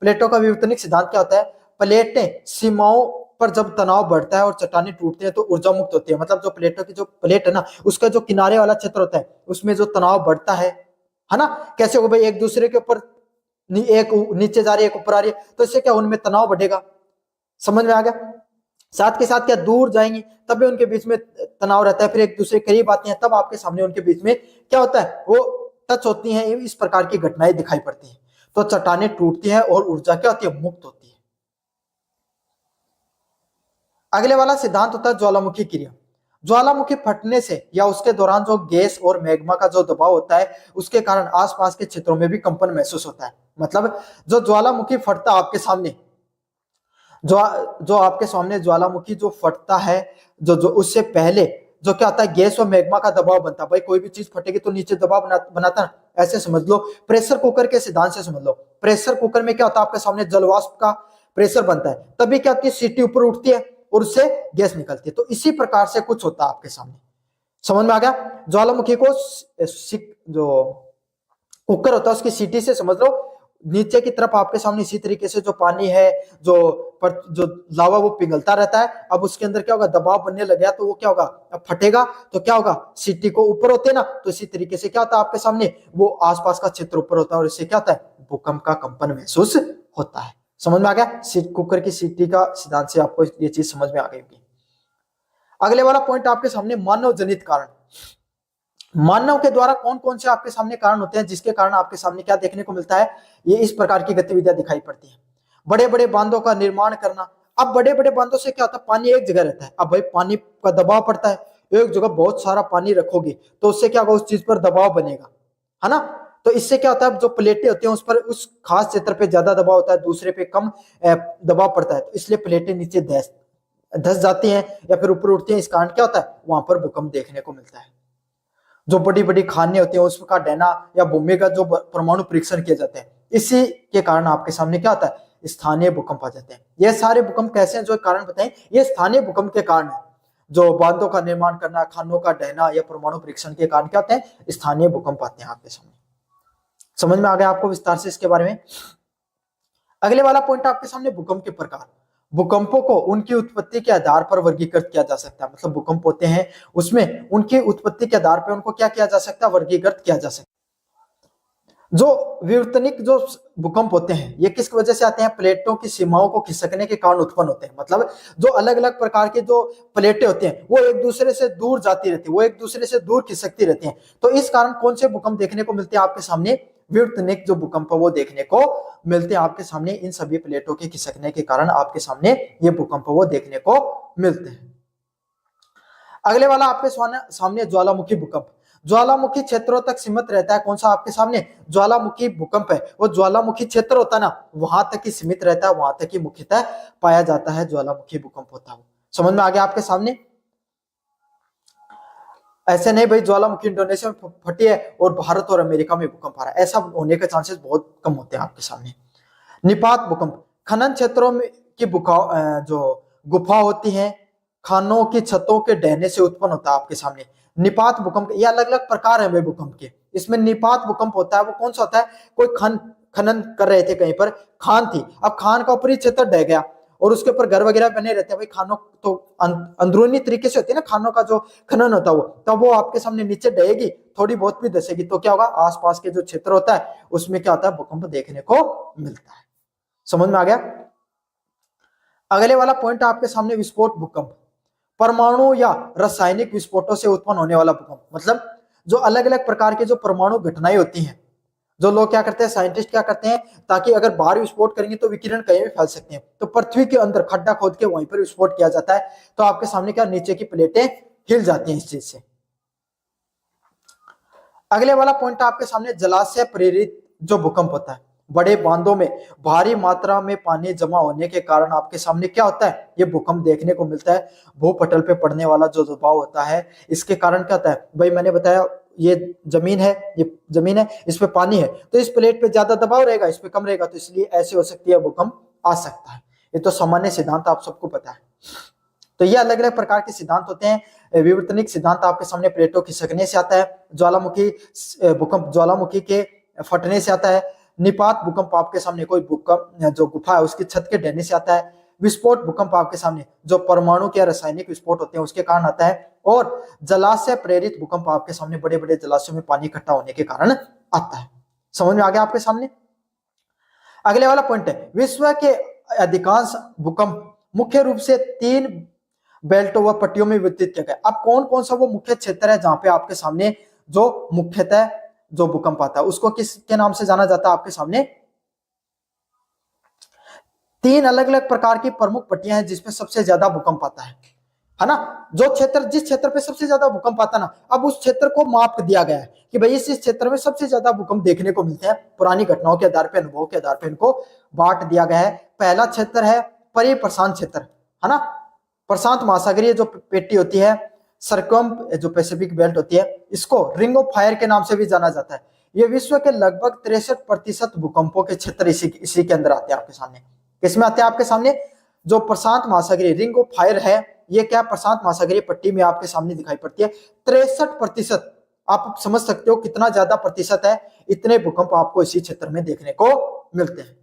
प्लेटों का विवर्तनिक सिद्धांत क्या होता है? प्लेटें सीमाओं पर जब तनाव बढ़ता है और चट्टानें टूटती है तो ऊर्जा मुक्त होती है। मतलब जो प्लेटों की जो प्लेट है ना, उसका जो किनारे वाला क्षेत्र होता है उसमें जो तनाव बढ़ता है है ना। कैसे हो भाई, एक दूसरे के ऊपर एक नीचे जा रही है, एक ऊपर आ रही है, तो इससे क्या उनमें तनाव बढ़ेगा। समझ में आ गया। साथ के साथ क्या दूर जाएंगे तब भी उनके बीच में तनाव रहता है, फिर एक दूसरे के करीब आते हैं तब आपके सामने उनके बीच में क्या होता है, वो टच होती हैं, इस प्रकार की घटनाएं दिखाई पड़ती हैं। तो चट्टानें टूटती हैं और ऊर्जा क्या होती है, मुक्त होती है। अगले वाला सिद्धांत होता है ज्वालामुखी क्रिया। ज्वालामुखी फटने से या उसके दौरान जो गैस और मैग्मा का जो दबाव होता है उसके कारण आसपास के क्षेत्रों में भी कंपन महसूस होता है। मतलब जो ज्वालामुखी फटता आपके सामने, जो जो आपके सामने ज्वालामुखी जो फटता है, जो उससे पहले जो क्या होता है, गैस और मैग्मा का दबाव बनता है। भाई कोई भी चीज फटेगी तो नीचे दबाव बनाता है, ऐसे समझ लो। प्रेशर कुकर के सिद्धांत से समझ लो। प्रेशर कुकर में क्या होता है, आपके सामने जलवाष्प का प्रेशर बनता है, तभी क्या होती है, सीटी ऊपर उठती है और उससे गैस निकलती है। तो इसी प्रकार से कुछ होता है आपके सामने। समझ में आ गया। ज्वालामुखी को जो कुकर होता है उसकी सीटी से समझ लो, नीचे की तरफ आपके सामने इसी तरीके से जो पानी है, जो लावा वो पिघलता रहता है। अब उसके अंदर क्या होगा, दबाव बनने लग गया तो वो क्या होगा, अब फटेगा तो क्या होगा, सीटी को ऊपर होते हैं ना, तो इसी तरीके से क्या होता है आपके सामने, वो आसपास का क्षेत्र ऊपर होता है और इससे क्या होता है, भूकंप का कंपन महसूस होता है। समझ में आ गया। कुकर की सीटी का सिद्धांत से आपको ये चीज समझ में आ गई होगी। अगले वाला पॉइंट आपके सामने, मानव जनित कारण। मानव के द्वारा कौन कौन से आपके सामने कारण होते हैं जिसके कारण आपके सामने क्या देखने को मिलता है, ये इस प्रकार की गतिविधियां दिखाई पड़ती हैं। बड़े बड़े बांधों का निर्माण करना। अब बड़े बड़े बांधों से क्या होता है, पानी एक जगह रहता है। अब भाई पानी का दबाव पड़ता है, एक जगह बहुत सारा पानी रखोगे तो उससे क्या होगा, उस चीज पर दबाव बनेगा, है ना। तो इससे क्या होता है, जो प्लेटें होती हैं उस पर उस खास क्षेत्र पे ज्यादा दबाव होता है, दूसरे पे कम दबाव पड़ता है, तो इसलिए प्लेटें नीचे धस जाती हैं या फिर ऊपर उठती हैं। इस कारण क्या होता है, वहां पर भूकंप देखने को मिलता है। जो बड़ी बड़ी खानें होती हैं उसका डैना या भूमि का जो परमाणु परीक्षण किए जाते हैं, इसी के कारण आपके सामने क्या होता है, स्थानीय भूकंप आ जाते हैं। ये सारे भूकंप कैसे हैं, जो कारण बताएं, ये स्थानीय भूकंप के कारण है। जो बांधों का निर्माण करना, खानों का डहना या परमाणु परीक्षण के कारण क्या होते हैं, स्थानीय भूकंप आते हैं आपके सामने। समझ में आ गया आपको विस्तार से इसके बारे में। अगले वाला पॉइंट आपके सामने, भूकंप के प्रकार। भूकंपों को उनकी उत्पत्ति के आधार पर वर्गीकृत किया जा सकता है। मतलब भूकंप होते हैं उसमें उनकी उत्पत्ति के आधार पर उनको क्या किया जा सकता है, वर्गीकृत किया जा सकता है। जो विवर्तनिक जो भूकंप होते हैं ये किस वजह से आते हैं, प्लेटों की सीमाओं को खिसकने के कारण उत्पन्न होते हैं। मतलब जो अलग अलग प्रकार के जो प्लेटें होती हैं वो एक दूसरे से दूर जाती रहती है, वो एक दूसरे से दूर खिसकती रहती हैं। तो इस कारण कौन से भूकंप देखने को मिलते हैं आपके सामने, विवर्तनिक जो भूकंप है वो देखने को मिलते हैं आपके सामने। इन सभी प्लेटों के खिसकने के कारण आपके सामने ये भूकंप वो देखने को मिलते हैं। अगले वाला आपके सामने ज्वालामुखी भूकंप। ज्वालामुखी क्षेत्रों तक सीमित रहता है। कौन सा आपके सामने, ज्वालामुखी भूकंप है वो ज्वालामुखी क्षेत्र होता है ना, वहां तक ही सीमित रहता है, वहां तक ही मुख्यतः पाया जाता है ज्वालामुखी भूकंप होता है। समझ में आ गया आपके सामने। ऐसे नहीं भाई ज्वालामुखी इंडोनेशिया में फटी है और भारत और अमेरिका में भूकंप आ रहा है, ऐसा होने के चांसेस बहुत कम होते हैं आपके सामने। निपात भूकंप, खनन क्षेत्रों में की जो गुफा होती है, खानों की छतों के ढहने से उत्पन्न होता है आपके सामने निपात भूकंप। ये अलग अलग प्रकार है भूकंप के। इसमें निपात भूकंप होता है वो कौन सा होता है, कोई खनन कर रहे थे कहीं पर, खान थी, अब खान का ऊपरी क्षेत्र ढह गया और उसके ऊपर घर वगैरह बने रहते हैं। भाई खानों तो अंदरूनी तरीके से होती है ना, खानों का जो खनन होता है वो, तब वो आपके सामने नीचे डहेगी, थोड़ी बहुत भी धसेगी तो क्या होगा, आसपास के जो क्षेत्र होता है उसमें क्या होता है, भूकंप देखने को मिलता है। समझ में आ गया। अगले वाला पॉइंट आपके सामने, विस्फोट भूकंप। परमाणु या रासायनिक विस्फोटों से उत्पन्न होने वाला भूकंप। मतलब जो अलग अलग प्रकार के जो परमाणु घटनाएं होती हैं, जो लोग क्या करते हैं, साइंटिस्ट क्या करते हैं, ताकि अगर बाहर विस्फोट करेंगे तो विकिरण कहीं भी फैल सकते हैं, तो पृथ्वी के अंदर खड्डा खोद के वहीं पर विस्फोट किया जाता है। तो आपके सामने क्या, नीचे की प्लेटें हिल जाती हैं इस चीज से। अगले वाला पॉइंट आपके सामने, जलाशय प्रेरित जो भूकंप होता है। बड़े बांधों में भारी मात्रा में पानी जमा होने के कारण आपके सामने क्या होता है, ये भूकंप देखने को मिलता है। भूपटल पे पड़ने वाला जो दबाव होता है इसके कारण क्या होता है, भाई मैंने बताया ये जमीन है, ये जमीन है, इस पे पानी है, तो इस प्लेट पे ज्यादा दबाव रहेगा, इस पे कम रहेगा, तो इसलिए ऐसे हो सकती है, भूकंप आ सकता है। ये तो सामान्य सिद्धांत आप सबको पता है। तो ये अलग अलग प्रकार के सिद्धांत होते हैं। विवर्तनिक सिद्धांत आपके सामने प्लेटों खिसकने से आता है। ज्वालामुखी भूकंप ज्वालामुखी के फटने से आता है। निपात भूकंप आपके सामने कोई भूकंप जो गुफा है उसकी छत के ढहने से आता है। विस्फोट भूकंप आपके सामने जो परमाणु के रासायनिक विस्फोट होते हैं उसके कारण आता है। और जलाशय प्रेरित भूकंप आपके सामने बड़े बड़े जलाशयों में पानी इकट्ठा होने के कारण आता है। समझ में आ गया आपके सामने। अगले वाला पॉइंट है, विश्व के अधिकांश भूकंप मुख्य रूप से 3 बेल्टों व पट्टियों में वितरित किया गया। अब कौन कौन सा वो मुख्य क्षेत्र है जहां पे आपके सामने जो मुख्यतः जो भूकंप आता है उसको किसके नाम से जाना जाता है? आपके सामने 3 अलग अलग प्रकार की प्रमुख पट्टियां हैं जिसमें सबसे ज्यादा भूकंप आता है ना। जो क्षेत्र, जिस क्षेत्र पे सबसे ज्यादा भूकंप आता ना, अब उस क्षेत्र को माप दिया गया है कि भाई इस क्षेत्र में सबसे ज्यादा भूकंप देखने को मिलते हैं। पुरानी घटनाओं के आधार पर, अनुभव के आधार पर इनको बांट दिया गया है। पहला क्षेत्र है परिप्रशांत क्षेत्र, है ना। प्रशांत महासागरीय जो पेटी होती है, सरकम जो पैसिफिक बेल्ट होती है, इसको रिंग ऑफ फायर के नाम से भी जाना जाता है। ये विश्व के लगभग 63% भूकंपों के क्षेत्र इसी के अंदर आते हैं आपके सामने। किसमें आते हैं आपके सामने? जो प्रशांत महासागरीय रिंग ऑफ फायर है, ये क्या प्रशांत महासागरीय पट्टी में आपके सामने दिखाई पड़ती है। 63%, आप समझ सकते हो कितना ज्यादा प्रतिशत है। इतने भूकंप आपको इसी क्षेत्र में देखने को मिलते हैं।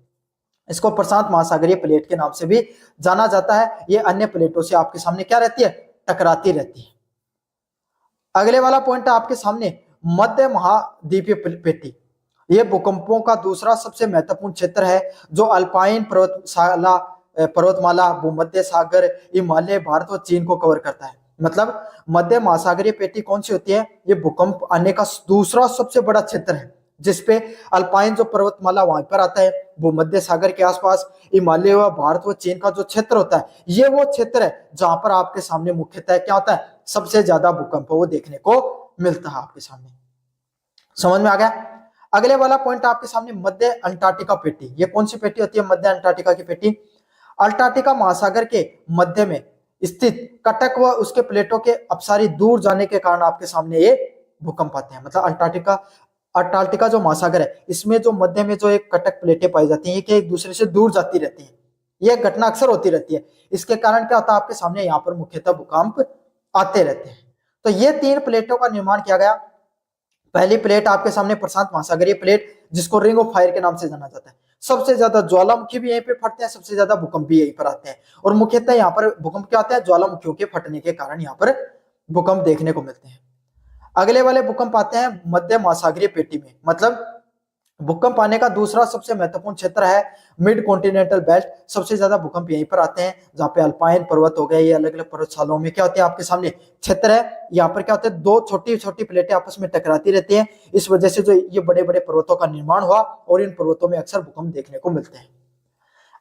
इसको प्रशांत महासागरीय प्लेट के नाम से भी जाना जाता है। ये अन्य प्लेटों से आपके सामने क्या रहती है? टकराती रहती है। अगले वाला पॉइंट है आपके सामने मध्य महाद्वीपीय पेटी। यह भूकंपों का दूसरा सबसे महत्वपूर्ण क्षेत्र है जो अल्पाइन पर्वतमाला, भूमध्य सागर, हिमालय, भारत और चीन को कवर करता है। मतलब मध्य महासागरीय पेटी कौन सी होती है? ये भूकंप आने का दूसरा सबसे बड़ा क्षेत्र है जिसपे अल्पाइन जो पर्वतमाला वहां पर आता है, भूमध्य सागर के आसपास, हिमालय व भारत व चीन का जो क्षेत्र होता है, ये वो क्षेत्र है जहां पर आपके सामने मुख्यतः क्या होता है? सबसे ज्यादा भूकंप वो देखने को मिलता है आपके सामने। समझ में आ गया। अगले वाला पॉइंट आपके सामने मध्य अंटार्कटिका पेटी। ये कौन सी पेटी होती है? मध्य अंटार्कटिका की पेटी। अंटार्कटिका महासागर के मध्य में स्थित कटक व उसके प्लेटों के अपसारी दूर जाने के कारण आपके सामने ये भूकंप आते हैं। मतलब अंटार्कटिका जो महासागर है, इसमें जो मध्य में जो एक कटक प्लेटें पाई जाती हैं, ये एक दूसरे से दूर जाती रहती हैं। ये घटना अक्सर होती रहती है। इसके कारण क्या होता है? आपके सामने यहाँ पर मुख्यतः भूकंप आते रहते हैं। तो ये 3 प्लेटों का निर्माण किया गया। पहली प्लेट आपके सामने प्रशांत महासागरीय प्लेट, जिसको रिंग ऑफ फायर के नाम से जाना जाता है। सबसे ज्यादा ज्वालामुखी भी यहीं पे फटते हैं, सबसे ज्यादा भूकंप भी यहीं पर आते हैं। और मुख्यतः यहाँ पर भूकंप क्या आता है? ज्वालामुखियों के फटने के कारण यहाँ पर भूकंप देखने को मिलते हैं। अगले वाले भूकंप आते हैं मध्य महासागरीय पेटी में। मतलब भूकंप आने का दूसरा सबसे महत्वपूर्ण क्षेत्र है मिड कॉन्टिनेंटल बेल्ट। सबसे ज्यादा भूकंप यहीं पर आते हैं जहां पे अल्पाइन पर्वत हो गए, ये अलग अलग पर्वतशालाओं में क्या होते हैं आपके सामने क्षेत्र है। यहाँ पर क्या होता है? 2 छोटी छोटी प्लेटें आपस में टकराती रहती हैं। इस वजह से जो ये बड़े बड़े पर्वतों का निर्माण हुआ और इन पर्वतों में अक्सर भूकंप देखने को मिलते हैं।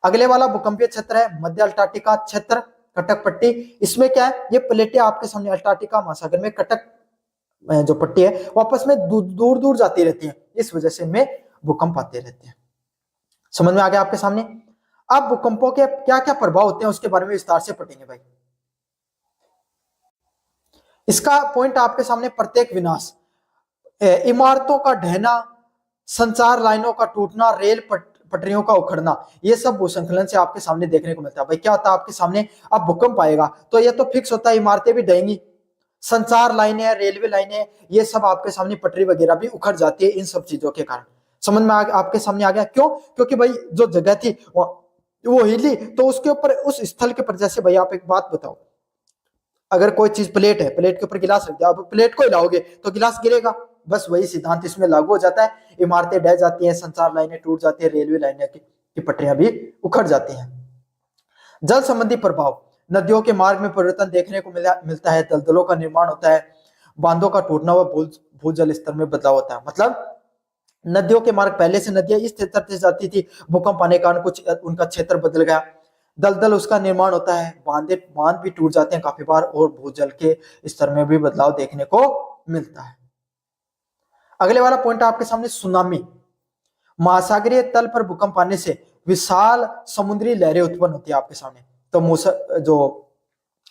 अगले वाला भूकंपीय क्षेत्र है मध्य अंटार्कटिका क्षेत्र, कटक पट्टी। इसमें क्या है? ये प्लेटें आपके सामने अंटार्कटिका महासागर में कटक जो पट्टी है वापस में दूर दूर जाती रहती है। इस वजह से इनमें भूकंप आते रहते हैं। समझ में आ गया आपके सामने। अब भूकंपों के क्या क्या प्रभाव होते हैं उसके बारे में विस्तार से पढ़ेंगे भाई। इसका पॉइंट आपके सामने प्रत्येक विनाश, इमारतों का ढहना, संचार लाइनों का टूटना, रेल पटरियों का उखड़ना, ये सब भूस्खलन से आपके सामने देखने को मिलता है। भाई क्या होता है आपके सामने? अब भूकंप आएगा तो ये तो फिक्स होता है, इमारतें भी ढहेंगी, संचार लाइनें, रेलवे लाइनें, ये सब आपके सामने पटरी वगैरह भी उखड़ जाती है इन सब चीजों के कारण। समझ में आपके सामने आ गया। क्यों? क्योंकि भाई जो जगह थी वो हिली तो उसके ऊपर, उस स्थल के ऊपर, जैसे भाई आप एक बात बताओ, अगर कोई चीज प्लेट है, प्लेट के ऊपर गिलास रख दिया, आप प्लेट को हिलाओगे तो गिलास गिरेगा। बस वही सिद्धांत इसमें लागू हो जाता है। इमारतें ढह जाती हैं, संचार लाइनें टूट जाती है, रेलवे लाइनें की पटरियां भी उखड़ जाती हैं। जल संबंधी प्रभाव, नदियों के मार्ग में परिवर्तन देखने को मिलता है, दलदलों का निर्माण होता है, बांधों का टूटना व भूजल स्तर में बदलाव होता है। मतलब नदियों के मार्ग, पहले से नदियां इस क्षेत्र से जाती थी, भूकंप आने के कारण कुछ उनका क्षेत्र बदल गया, दलदल उसका निर्माण होता है, बांध भी टूट जाते हैं काफी बार, और भूजल के स्तर में भी बदलाव देखने को मिलता है। अगले वाला पॉइंट आपके सामने सुनामी। महासागरीय तल पर भूकंप आने से विशाल समुद्री लहरें उत्पन्न होती है आपके सामने। तो जो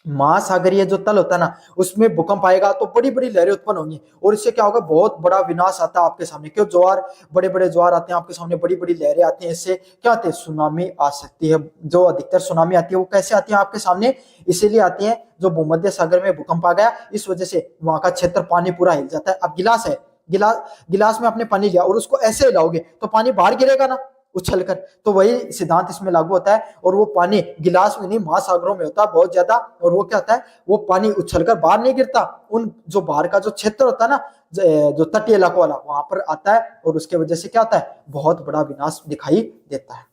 महासागरीय जो तल होता है ना, उसमें भूकंप आएगा तो बड़ी बड़ी लहरें उत्पन्न होंगी और इससे क्या होगा? बहुत बड़ा विनाश आता है आपके सामने। क्यों? ज्वार, बड़े बड़े ज्वार आते हैं आपके सामने, बड़ी बड़ी लहरें आती हैं, इससे क्या होते हैं? सुनामी आ सकती है। जो अधिकतर सुनामी आती है वो कैसे आती है आपके सामने? इसीलिए आती है जो भूमध्य सागर में भूकंप आ गया, इस वजह से वहां का क्षेत्र, पानी पूरा हिल जाता है। अब गिलास है, गिलास में आपने पानी लिया और उसको ऐसे हिलाओगे तो पानी बाहर गिरेगा ना, उछलकर। तो वही सिद्धांत इसमें लागू होता है, और वो पानी गिलास में नहीं महासागरों में होता है बहुत ज्यादा, और वो क्या होता है, वो पानी उछलकर बाहर नहीं गिरता, उन जो बाहर का जो क्षेत्र होता है ना, जो तटीय इलाकों वाला, वहां पर आता है, और उसके वजह से क्या होता है, बहुत बड़ा विनाश दिखाई देता है।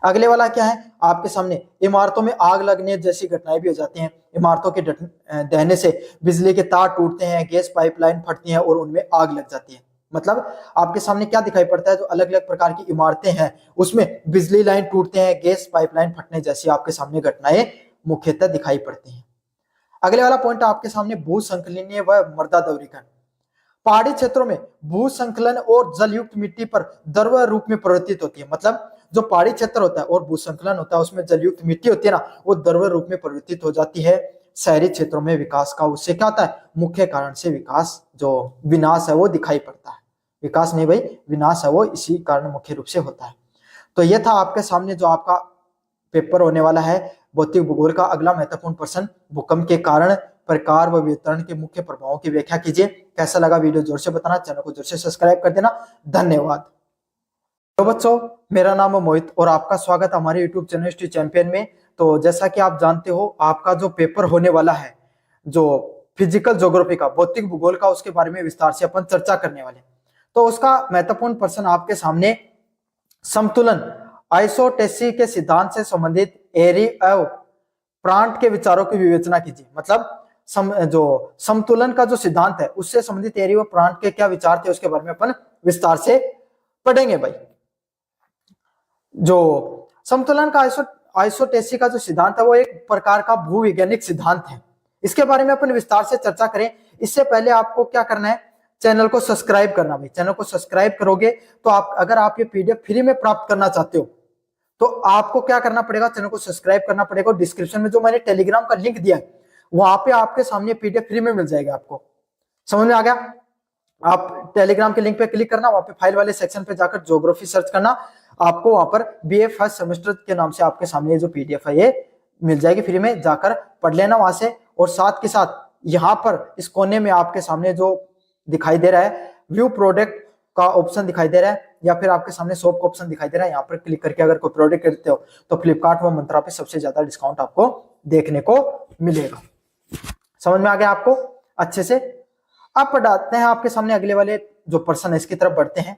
अगले वाला क्या है आपके सामने, इमारतों में आग लगने जैसी घटनाएं भी हो जाती हैं। इमारतों के दहने से बिजली के तार टूटते हैं, गैस पाइपलाइन फटती हैं और उनमें आग लग जाती है। मतलब आपके सामने क्या दिखाई पड़ता है, जो अलग अलग प्रकार की इमारतें हैं उसमें बिजली लाइन टूटते हैं, गैस पाइपलाइन फटने जैसी आपके सामने घटनाएं मुख्यतः दिखाई पड़ती हैं। अगले वाला पॉइंट आपके सामने भू संकलनीय व मृदा द्रवीकरण। पहाड़ी क्षेत्रों में भू संकलन और जलयुक्त मिट्टी पर द्रव रूप में परिवर्तित होती है। मतलब जो पहाड़ी क्षेत्र होता है और भू संकलन होता है, उसमें जलयुक्त मिट्टी होती है ना, वो द्रव रूप में परिवर्तित हो जाती है। शहरी क्षेत्रों में विकास का उससे क्या होता है, मुख्य कारण से विकास जो विनाश है वो दिखाई पड़ता है। विकास नहीं भाई, विनाश है वो इसी कारण मुख्य रूप से होता है। तो ये था आपके सामने जो आपका पेपर होने वाला है भौतिक भूगोल का। अगला महत्वपूर्ण प्रश्न, भूकंप के कारण, प्रकार व वितरण के मुख्य प्रभावों की व्याख्या कीजिए। कैसा लगा वीडियो जोर से बताना, चैनल को जोर से सब्सक्राइब कर देना। धन्यवाद। तो बच्चों, मेरा नाम है मोहित और आपका स्वागत है हमारे यूट्यूब चैनल हिस्ट्री चैंपियन में। तो जैसा कि आप जानते हो, आपका जो पेपर होने वाला है जो फिजिकल ज्योग्राफी का, भौतिक भूगोल का, उसके बारे में विस्तार से अपन चर्चा करने वाले। तो उसका महत्वपूर्ण प्रश्न आपके सामने, समतुलन आइसोटेसी के सिद्धांत से संबंधित एरी एव प्रांट के विचारों की विवेचना कीजिए। मतलब जो समतुलन का जो सिद्धांत है उससे संबंधित एरी व प्रांट के क्या विचार थे, उसके बारे में अपन विस्तार से पढ़ेंगे भाई। जो समतुलन का आइसोटेसी का जो सिद्धांत है वो एक प्रकार का भूवैज्ञानिक सिद्धांत है। इसके बारे में अपन विस्तार से चर्चा करें, इससे पहले आपको क्या करना है, चैनल को सब्सक्राइब करना भाई। चैनल को सब्सक्राइब करोगे तो अगर आप ये पीडीएफ फ्री में प्राप्त करना चाहते हो तो आपको क्या करना पड़ेगा, चैनल को सब्सक्राइब करना पड़ेगा। डिस्क्रिप्शन में जो मैंने टेलीग्राम का लिंक दिया है वहां पे आपके सामने पीडीएफ फ्री में मिल जाएगा। आपको समझ में आ गया? आप टेलीग्राम के लिंक पे क्लिक करना, वहां पे फाइल वाले सेक्शन पे जाकर ज्योग्राफी सर्च करना, आपको वहां पर बीए फर्स्ट सेमेस्टर के नाम से आपके सामने जो पीडीएफ है ये मिल जाएगी फ्री में, जाकर पढ़ लेना वहां से। और साथ के साथ यहाँ पर इस कोने में आपके सामने जो दिखाई दे रहा है व्यू प्रोडक्ट का ऑप्शन दिखाई दे रहा है, या फिर आपके सामने शॉप का ऑप्शन दिखाई दे रहा है, यहाँ पर क्लिक करके अगर कोई प्रोडक्ट खरीदते हो तो फ्लिपकार्ट व मंत्रा पे सबसे ज्यादा डिस्काउंट आपको देखने को मिलेगा। समझ में आ गया आपको अच्छे से? अब पढ़ाते हैं आपके सामने अगले वाले जो प्रश्न है, इसकी तरफ बढ़ते हैं।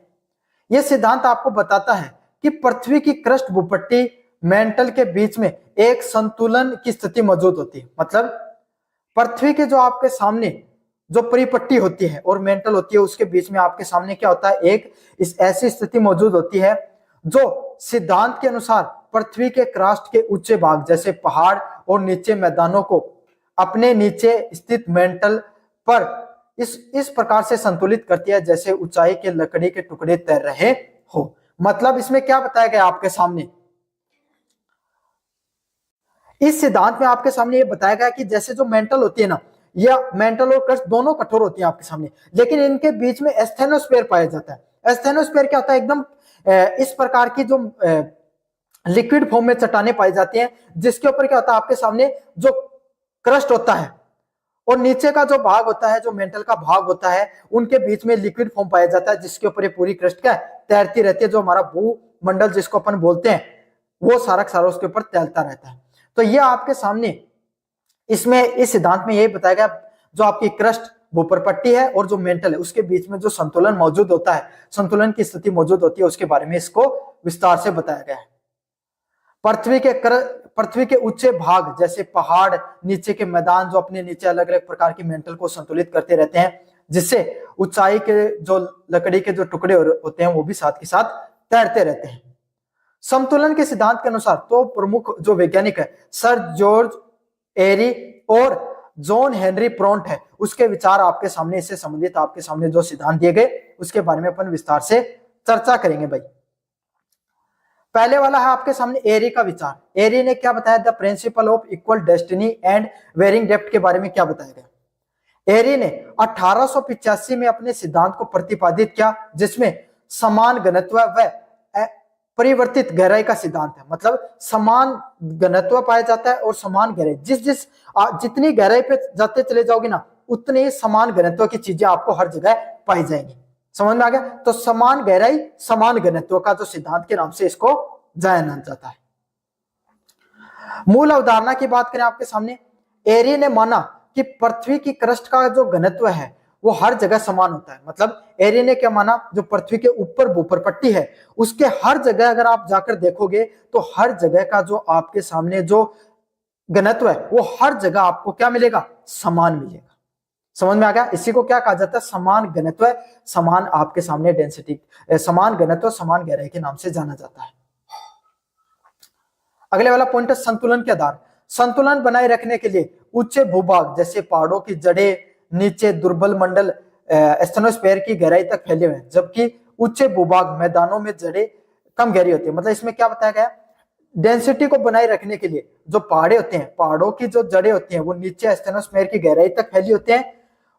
यह सिद्धांत आपको बताता है कि पृथ्वी की क्रस्ट भूपट्टी मेंटल के बीच में एक संतुलन की स्थिति मौजूद होती है। मतलब पृथ्वी के जो आपके सामने जो परिपट्टी होती है और मेंटल होती है, उसके बीच में आपके सामने क्या होता है, एक इस ऐसी स्थिति मौजूद होती है जो सिद्धांत के अनुसार पृथ्वी के क्रस्ट के ऊंचे भाग जैसे पहाड़ और नीचे मैदानों को अपने नीचे स्थित मेंटल पर इस प्रकार से संतुलित करती है जैसे ऊंचाई के लकड़ी के टुकड़े तैर रहे हो। मतलब इसमें क्या बताया गया आपके सामने, इस सिद्धांत में आपके सामने ये बताया गया कि जैसे जो मेंटल होती है ना, या मेंटल और क्रस्ट दोनों कठोर होती है आपके सामने, लेकिन इनके बीच में एस्थेनोस्फीयर पाया जाता है। एस्थेनोस्फीयर क्या होता है, एकदम इस प्रकार की जो लिक्विड फॉर्म में चट्टाने पाई जाती हैं, जिसके ऊपर क्या होता है आपके सामने जो क्रस्ट होता है और नीचे का जो भाग होता है, जो मेंटल का भाग होता है, उनके बीच में लिक्विड फॉर्म पाया जाता है, जिसके ऊपर ये पूरी क्रस्ट क्या तैरती रहती है। जो हमारा भूमंडल जिसको अपन बोलते हैं, वो सारा सारा उसके ऊपर तैरता रहता है। तो ये आपके सामने इसमें इस सिद्धांत में यही बताया गया, जो आपकी क्रस्ट भूपरपट्टी है और जो मेंटल है उसके बीच में जो संतुलन मौजूद होता है, संतुलन की स्थिति मौजूद होती है, उसके बारे में इसको विस्तार से बताया गया है। पृथ्वी के ऊंचे भाग जैसे पहाड़, नीचे के मैदान जो अपने नीचे अलग अलग प्रकार की मेंटल को संतुलित करते रहते हैं, जिससे ऊंचाई के जो लकड़ी के जो टुकड़े होते हैं वो भी साथ के साथ तैरते रहते हैं। समतुलन के सिद्धांत के अनुसार तो प्रमुख जो वैज्ञानिक है सर जॉर्ज एरी और जॉन हेनरी प्रोंट है, उसके विचार आपके सामने, इससे संबंधित आपके सामने जो सिद्धांत दिए गए उसके बारे में अपन विस्तार से चर्चा करेंगे भाई। पहले वाला है आपके सामने एरी का विचार। एरी ने क्या बताया, the principle of equal density and varying depth के बारे में क्या बताया गया। एरी ने 1885 में अपने सिद्धांत को प्रतिपादित किया, जिसमें समान घनत्व व परिवर्तित गहराई का सिद्धांत है। मतलब समान घनत्व पाया जाता है और समान गहराई, जितनी गहराई पे जाते चले जाओगे ना, उतनी समान घनत्व की चीजें आपको हर जगह पाई जाएंगी। समझ में आ गया। तो समान गहराई समान घनत्व का जो सिद्धांत के नाम से इसको जाना जाता है। मूल अवधारणा की बात करें आपके सामने, एरी ने माना कि पृथ्वी की क्रस्ट का जो घनत्व है वो हर जगह समान होता है। मतलब एरी ने क्या माना, जो पृथ्वी के ऊपर भूपरपट्टी है उसके हर जगह अगर आप जाकर देखोगे तो हर जगह का जो आपके सामने जो घनत्व है वो हर जगह आपको क्या मिलेगा, समान मिलेगा। समझ में आ गया। इसी को क्या कहा जाता है, समान घनत्व, समान आपके सामने डेंसिटी, समान घनत्व समान गहराई के नाम से जाना जाता है। अगले वाला पॉइंट है संतुलन के आधार। संतुलन बनाए रखने के लिए उच्च भूभाग जैसे पहाड़ों की जड़ें नीचे दुर्बल मंडल एस्थेनोस्फीयर की गहराई तक फैले हुए हैं, जबकि उच्च भूभाग मैदानों में जड़ें कम गहरी होती है। मतलब इसमें क्या बताया गया, डेंसिटी को बनाए रखने के लिए जो पहाड़े होते हैं, पहाड़ों की जो जड़ें होती हैं वो नीचे एस्थेनोस्फीयर की गहराई तक फैली होती हैं,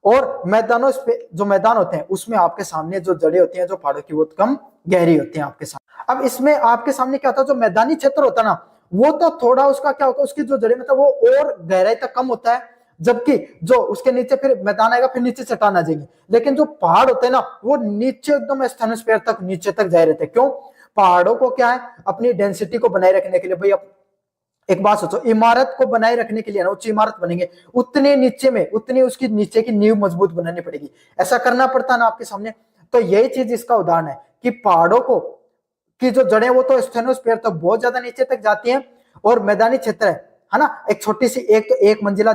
और मैदानों जो मैदान होते हैं उसमें आपके सामने जो जड़ें होती हैं जो पहाड़ों की वो कम गहरी होती हैं आपके सामने। अब इसमें आपके सामने क्या होता है, जो मैदानी क्षेत्र होता है ना वो तो थोड़ा उसका क्या होता है, उसकी जो जड़ें मतलब वो और गहराई तक कम होता है, जबकि जो उसके नीचे फिर मैदान आएगा फिर नीचे चट्टान आ जाएंगे। लेकिन जो पहाड़ होते हैं ना वो नीचे एकदम एस्थेनोस्फीयर तक नीचे तक जाए रहते हैं। क्यों, पहाड़ों को क्या है अपनी डेंसिटी को बनाए रखने के लिए, भाई एक बात सोचो, इमारत को बनाए रखने के लिए ना ऊंची इमारत बनेंगे उतने नीचे में उतनी उसकी नीचे की नींव मजबूत बनानी पड़ेगी, ऐसा करना पड़ता है ना आपके सामने। तो यही चीज इसका उदाहरण है कि पहाड़ों को की जो जड़ें वो तो स्टेनोस्फीयर तक बहुत ज्यादा नीचे तक जाती हैं, और मैदानी क्षेत्र है ना एक छोटी सी एक मंजिला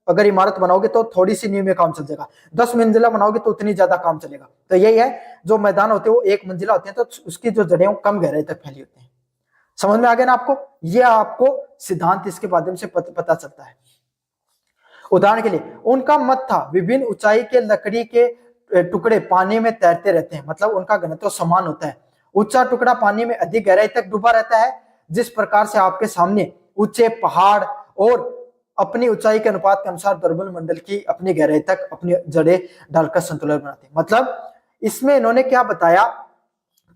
अगर इमारत बनाओगे तो थोड़ी सी नींव में काम चल जाएगा, 10 मंजिला बनाओगे तो उतनी ज्यादा काम चलेगा। तो यही है, जो मैदान होते हैं वो एक मंजिला होते हैं तो उसकी जो जड़ें कम गहराई तक फैली होती हैं। समझ में आ गया ना आपको, ये आपको सिद्धांत इसके माध्यम से पता चलता है। उदाहरण के लिए उनका मत था विभिन्न ऊंचाई के लकड़ी के टुकड़े पानी में तैरते रहते हैं, मतलब उनका घनत्व समान होता है। ऊंचा टुकड़ा पानी में अधिक गहराई तक डूबा रहता है, जिस प्रकार से आपके सामने ऊंचे पहाड़ और अपनी ऊंचाई के अनुपात के अनुसार दुर्बल मंडल की अपनी गहराई तक अपनी जड़ें डालकर संतुलन बनाते हैं। मतलब इसमें इन्होंने क्या बताया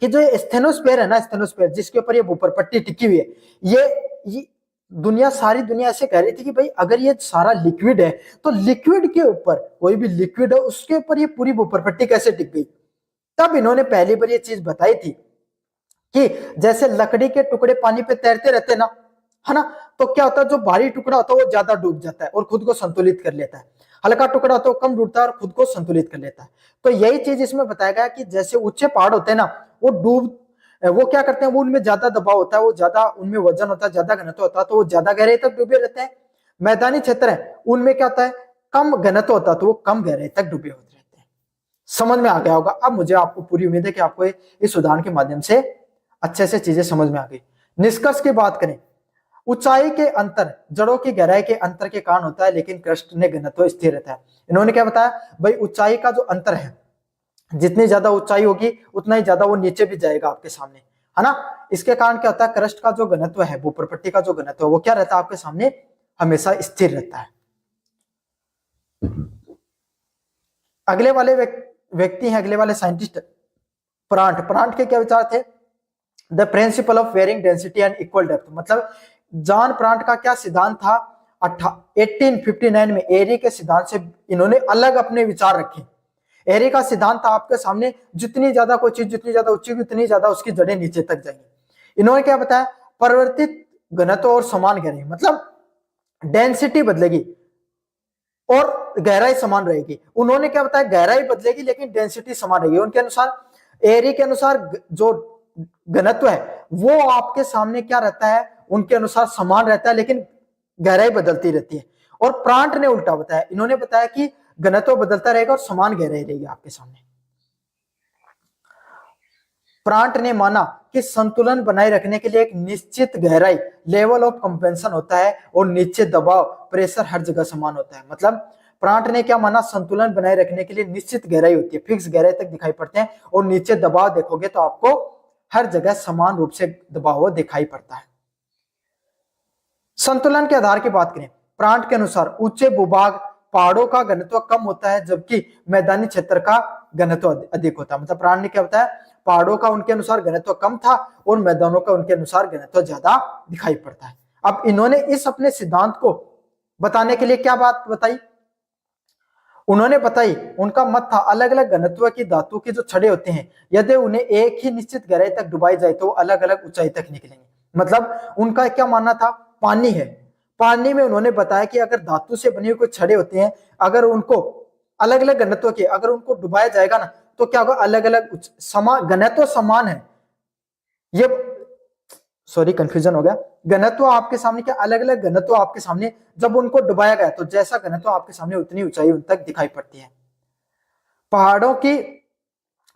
कि जो स्टेनोस्फीयर है ना, स्टेनोस्फीयर जिसके ऊपर ये भूपरपट्टी टिकी हुई है, ये दुनिया सारी दुनिया ऐसे कह रही थी कि भाई अगर ये सारा लिक्विड है तो लिक्विड के ऊपर कोई भी लिक्विड है उसके ऊपर ये पूरी भूपरपट्टी कैसे टिक गई। तब इन्होंने पहली बार ये चीज बताई थी कि जैसे लकड़ी के टुकड़े पानी पे तैरते रहते ना, है ना, तो क्या होता है जो भारी टुकड़ा होता है वो ज्यादा डूब जाता है और खुद को संतुलित कर लेता है, हल्का टुकड़ा होता है वो कम डूबता है और खुद को संतुलित कर लेता है। तो यही चीज इसमें बताया गया कि जैसे ऊंचे पहाड़ होते हैं ना वो क्या करते हैं, वो उनमें ज्यादा दबाव होता है, वो ज्यादा उनमें वजन होता है, ज्यादा घनत्व होता है तो वो ज्यादा गहराई तक डूबे रहते हैं। मैदानी क्षेत्र है उनमें क्या होता है, कम घनत्व होता है तो वो कम गहराई तक डूबे होते रहते हैं। समझ में आ गया होगा। अब मुझे आपको पूरी उम्मीद है कि आपको इस उदाहरण के माध्यम से अच्छे से चीजें समझ में आ गई। निष्कर्ष की बात करें, ऊंचाई के अंतर जड़ों की गहराई के अंतर के कारण होता है, लेकिन क्रस्ट ने घनत्व स्थिर रहता है। इन्होंने क्या बताया, भाई ऊंचाई का जो अंतर है, जितनी ज्यादा ऊंचाई होगी उतना ही ज्यादा वो नीचे भी जाएगा आपके सामने, है ना। इसके कारण क्या होता है, क्रस्ट का जो घनत्व है, भूपरपट्टी का जो घनत्व है वो क्या रहता है आपके सामने, हमेशा स्थिर रहता है। अगले वाले व्यक्ति हैं, अगले वाले साइंटिस्ट प्रांट के क्या विचार थे, the principle of varying density and equal depth. मतलब जॉन प्रांट का क्या सिद्धांत था, 1859 में एरी के सिद्धांत से इन्होंने अलग अपने विचार रखे। एरी का सिद्धांत था आपके सामने, जितनी ज्यादा कोई चीज जितनी ज्यादा ऊंची होगी उतनी ज्यादा उसकी जड़ें नीचे तक जाएंगी। इन्होंने क्या बताया, परिवर्तित घनत्व और समान गहराई, मतलब डेंसिटी बदलेगी और गहराई समान रहेगी। उन्होंने क्या बताया, गहराई बदलेगी लेकिन डेंसिटी समान रहेगी। उनके अनुसार, एरी के अनुसार जो घनत्व है वो आपके सामने क्या रहता है, उनके अनुसार समान रहता है लेकिन गहराई बदलती रहती है। और प्रांट ने उल्टा बताया, इन्होंने बताया कि घनत्व बदलता रहेगा और समान गहराई रहेगी आपके सामने। प्रांट ने माना कि संतुलन बनाए रखने के लिए एक निश्चित गहराई लेवल ऑफ कंपेंशन होता है और नीचे दबाव प्रेशर हर जगह समान होता है। मतलब प्रांट ने क्या माना, संतुलन बनाए रखने के लिए निश्चित गहराई होती है, फिक्स गहराई तक दिखाई पड़ते हैं और नीचे दबाव देखोगे तो आपको हर जगह समान रूप से दबाव हुआ दिखाई पड़ता है। संतुलन के आधार की बात करें, प्रांट के अनुसार ऊंचे भूभाग पहाड़ों का घनत्व कम होता है जबकि मैदानी क्षेत्र का घनत्व अधिक होता है। मतलब प्रांट ने क्या बताया, पहाड़ों का उनके अनुसार घनत्व कम था और मैदानों का उनके अनुसार घनत्व ज्यादा दिखाई पड़ता है। अब इन्होंने इस अपने सिद्धांत को बताने के लिए क्या बात बताई, उन्होंने बताई, उनका मत था अलग अलग घनत्व की धातु के जो छड़े होते हैं यदि उन्हें एक ही निश्चित गहराई तक डुबाई जाए तो अलग अलग ऊंचाई तक निकलेंगे। मतलब उनका क्या मानना था, पानी है, पानी में उन्होंने बताया कि अगर धातु से बने हुए कोई छड़े होते हैं, अगर उनको अलग अलग घनत्व के अगर उनको डुबाया जाएगा ना तो क्या होगा, अलग अलग समान घनत्व समान है, ये सॉरी कंफ्यूजन हो गया, घनत्व आपके सामने क्या अलग अलग घनत्व आपके सामने जब उनको डुबाया गया तो जैसा घनत्व आपके सामने उतनी ऊंचाई उन तक दिखाई पड़ती है। पहाड़ों की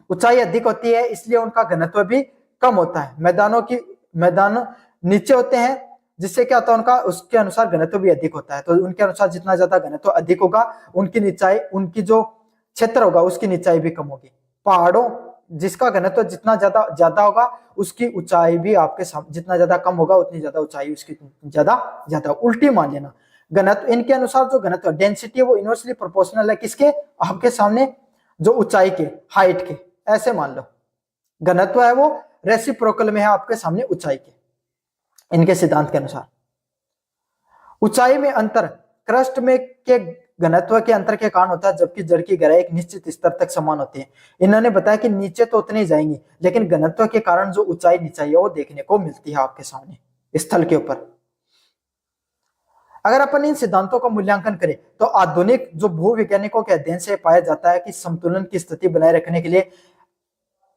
ऊंचाई अधिक होती है इसलिए उनका घनत्व भी कम होता है। मैदान नीचे होते हैं जिससे क्या होता है, उनका उसके अनुसार घनत्व भी अधिक होता है। तो उनके अनुसार जितना ज्यादा घनत्व अधिक होगा उनकी निचाई, उनकी जो क्षेत्र होगा उसकी निचाई भी कम होगी। पहाड़ों जिसका घनत्व जितना ज्यादा ज्यादा होगा उसकी ऊंचाई भी आपके सामने, जितना ज्यादा कम होगा उतनी ज्यादा ऊंचाई उसकी ज्यादा ज्यादा। उल्टी मान लेना, घनत्व इनके अनुसार जो घनत्व डेंसिटी है वो इनवर्सली प्रोपोर्शनल है किसके, आपके सामने जो ऊंचाई के, हाइट के, ऐसे मान लो घनत्व है वो रेसिप्रोकल में है आपके सामने ऊंचाई के, इनके सिद्धांत के अनुसार। ऊंचाई में अंतर क्रस्ट में के घनत्व के अंतर के कारण होता है जबकि जड़ की गहराई एक निश्चित स्तर तक समान होती है। इन्होंने बताया कि नीचे तो उतनी जाएंगी लेकिन घनत्व के कारण जो ऊंचाई नीचाई है वो देखने को मिलती है आपके सामने स्थल के ऊपर। अगर अपन इन सिद्धांतों का मूल्यांकन करें तो आधुनिक जो भूवैज्ञानिकों के अध्ययन से पाया जाता है कि संतुलन की स्थिति बनाए रखने के लिए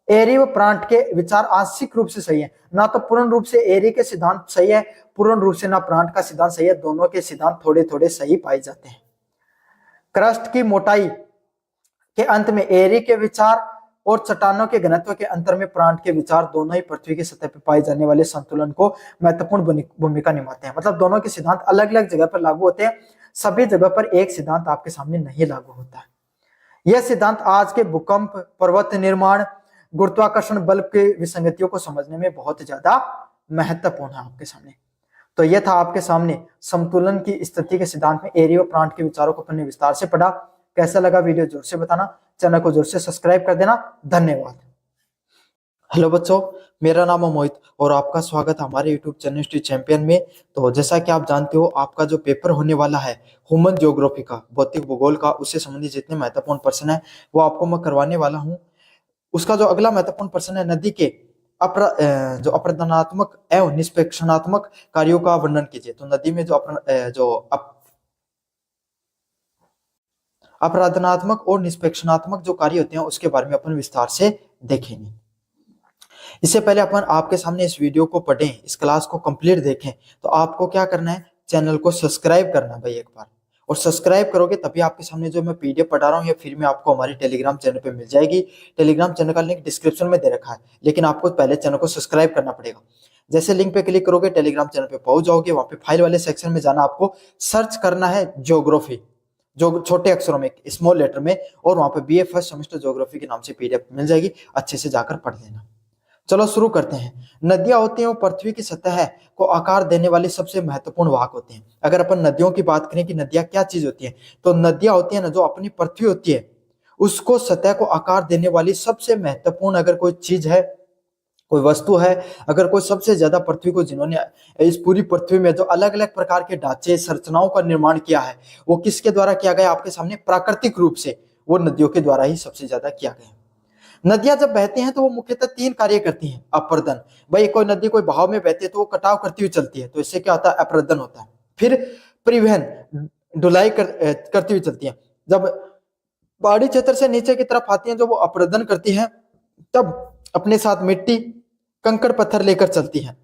एरी व प्रांट के विचार आंशिक रूप से सही है, ना तो पूर्ण रूप से एरी के सिद्धांत सही है, पूर्ण रूप से ना प्रांट का सिद्धांत सही है, दोनों के सिद्धांत थोड़े थोड़े सही पाए जाते हैं। क्रस्ट की मोटाई के अंत में एरी के विचार और चट्टानों के घनत्व के अंतर में प्रांट के विचार दोनों ही पृथ्वी की सतह पर पाए जाने वाले संतुलन को महत्वपूर्ण भूमिका निभाते हैं। मतलब दोनों के सिद्धांत अलग अलग जगह पर लागू होते हैं, सभी जगह पर एक सिद्धांत आपके सामने नहीं लागू होता है। यह सिद्धांत आज के भूकंप, पर्वत निर्माण, गुरुत्वाकर्षण बल के विसंगतियों को समझने में बहुत ज्यादा महत्वपूर्ण है आपके सामने। तो यह था आपके सामने संतुलन की स्थिति के सिद्धांत में एरी और प्रांट के विचारों को अपने विस्तार से पढ़ा। कैसा लगा वीडियो जोर से बताना, चैनल को जोर से सब्सक्राइब कर देना। धन्यवाद। हेलो बच्चों, मेरा नाम है मोहित और आपका स्वागत है हमारे यूट्यूब चैनल हिस्ट्री चैंपियन में। तो जैसा कि आप जानते हो आपका जो पेपर होने वाला है ह्यूमन ज्योग्राफी का, भौतिक भूगोल का, उससे संबंधित जितने महत्वपूर्ण प्रश्न है वो आपको मैं करवाने वाला हूँ। उसका जो अगला महत्वपूर्ण प्रश्न है, नदी के जो अपरदनात्मक एवं निष्पेक्षणात्मक कार्यों का वर्णन कीजिए। तो नदी में जो अपराधनात्मक और निष्पेक्षणात्मक जो कार्य होते हैं उसके बारे में अपन विस्तार से देखेंगे। इससे पहले अपन आपके सामने इस वीडियो को पढ़ें, इस क्लास को कंप्लीट देखें, तो आपको क्या करना है, चैनल को सब्सक्राइब करना भाई एक बार। और सब्सक्राइब करोगे तभी आपके सामने जो मैं पीडीएफ पढ़ा रहा हूँ या फिर में आपको हमारे टेलीग्राम चैनल पे मिल जाएगी। टेलीग्राम चैनल का लिंक डिस्क्रिप्शन में दे रखा है, लेकिन आपको पहले चैनल को सब्सक्राइब करना पड़ेगा। जैसे लिंक पे क्लिक करोगे टेलीग्राम चैनल पे पहुंच जाओगे, वहां पे फाइल वाले सेक्शन में जाना, आपको सर्च करना है ज्योग्राफी, जो छोटे अक्षरों में स्मॉल लेटर में, और वहां पे बीए फर्स्ट सेमेस्टर ज्योग्राफी के नाम से पीडीएफ मिल जाएगी, अच्छे से जाकर पढ़ लेना। चलो शुरू करते हैं। नदियां होती हैं वो पृथ्वी की सतह को आकार देने वाली सबसे महत्वपूर्ण वाहक होते हैं। अगर अपन नदियों की बात करें कि नदियां क्या चीज होती हैं, तो नदियां होती है ना, जो अपनी पृथ्वी होती है उसको सतह को आकार देने वाली सबसे महत्वपूर्ण अगर कोई चीज है, कोई वस्तु है, अगर कोई सबसे ज्यादा पृथ्वी को जिन्होंने इस पूरी पृथ्वी में जो अलग अलग प्रकार के ढांचे संरचनाओं का निर्माण किया है वो किसके द्वारा किया गया आपके सामने, प्राकृतिक रूप से, वो नदियों के द्वारा ही सबसे ज्यादा किया गया। नदियां जब बहती हैं तो वो मुख्यतः 3 कार्य करती हैं। अपर्दन, भाई कोई नदी कोई बहाव में बहती है तो वो कटाव करती हुई चलती है, तो इससे क्या होता है, अपर्दन होता है। फिर परिवहन, ढुलाई करती हुई चलती है। जब पहाड़ी क्षेत्र से नीचे की तरफ आती हैं जो वो अपर्दन करती हैं, तब अपने साथ मिट्टी, कंकड़, पत्थर लेकर चलती हैं।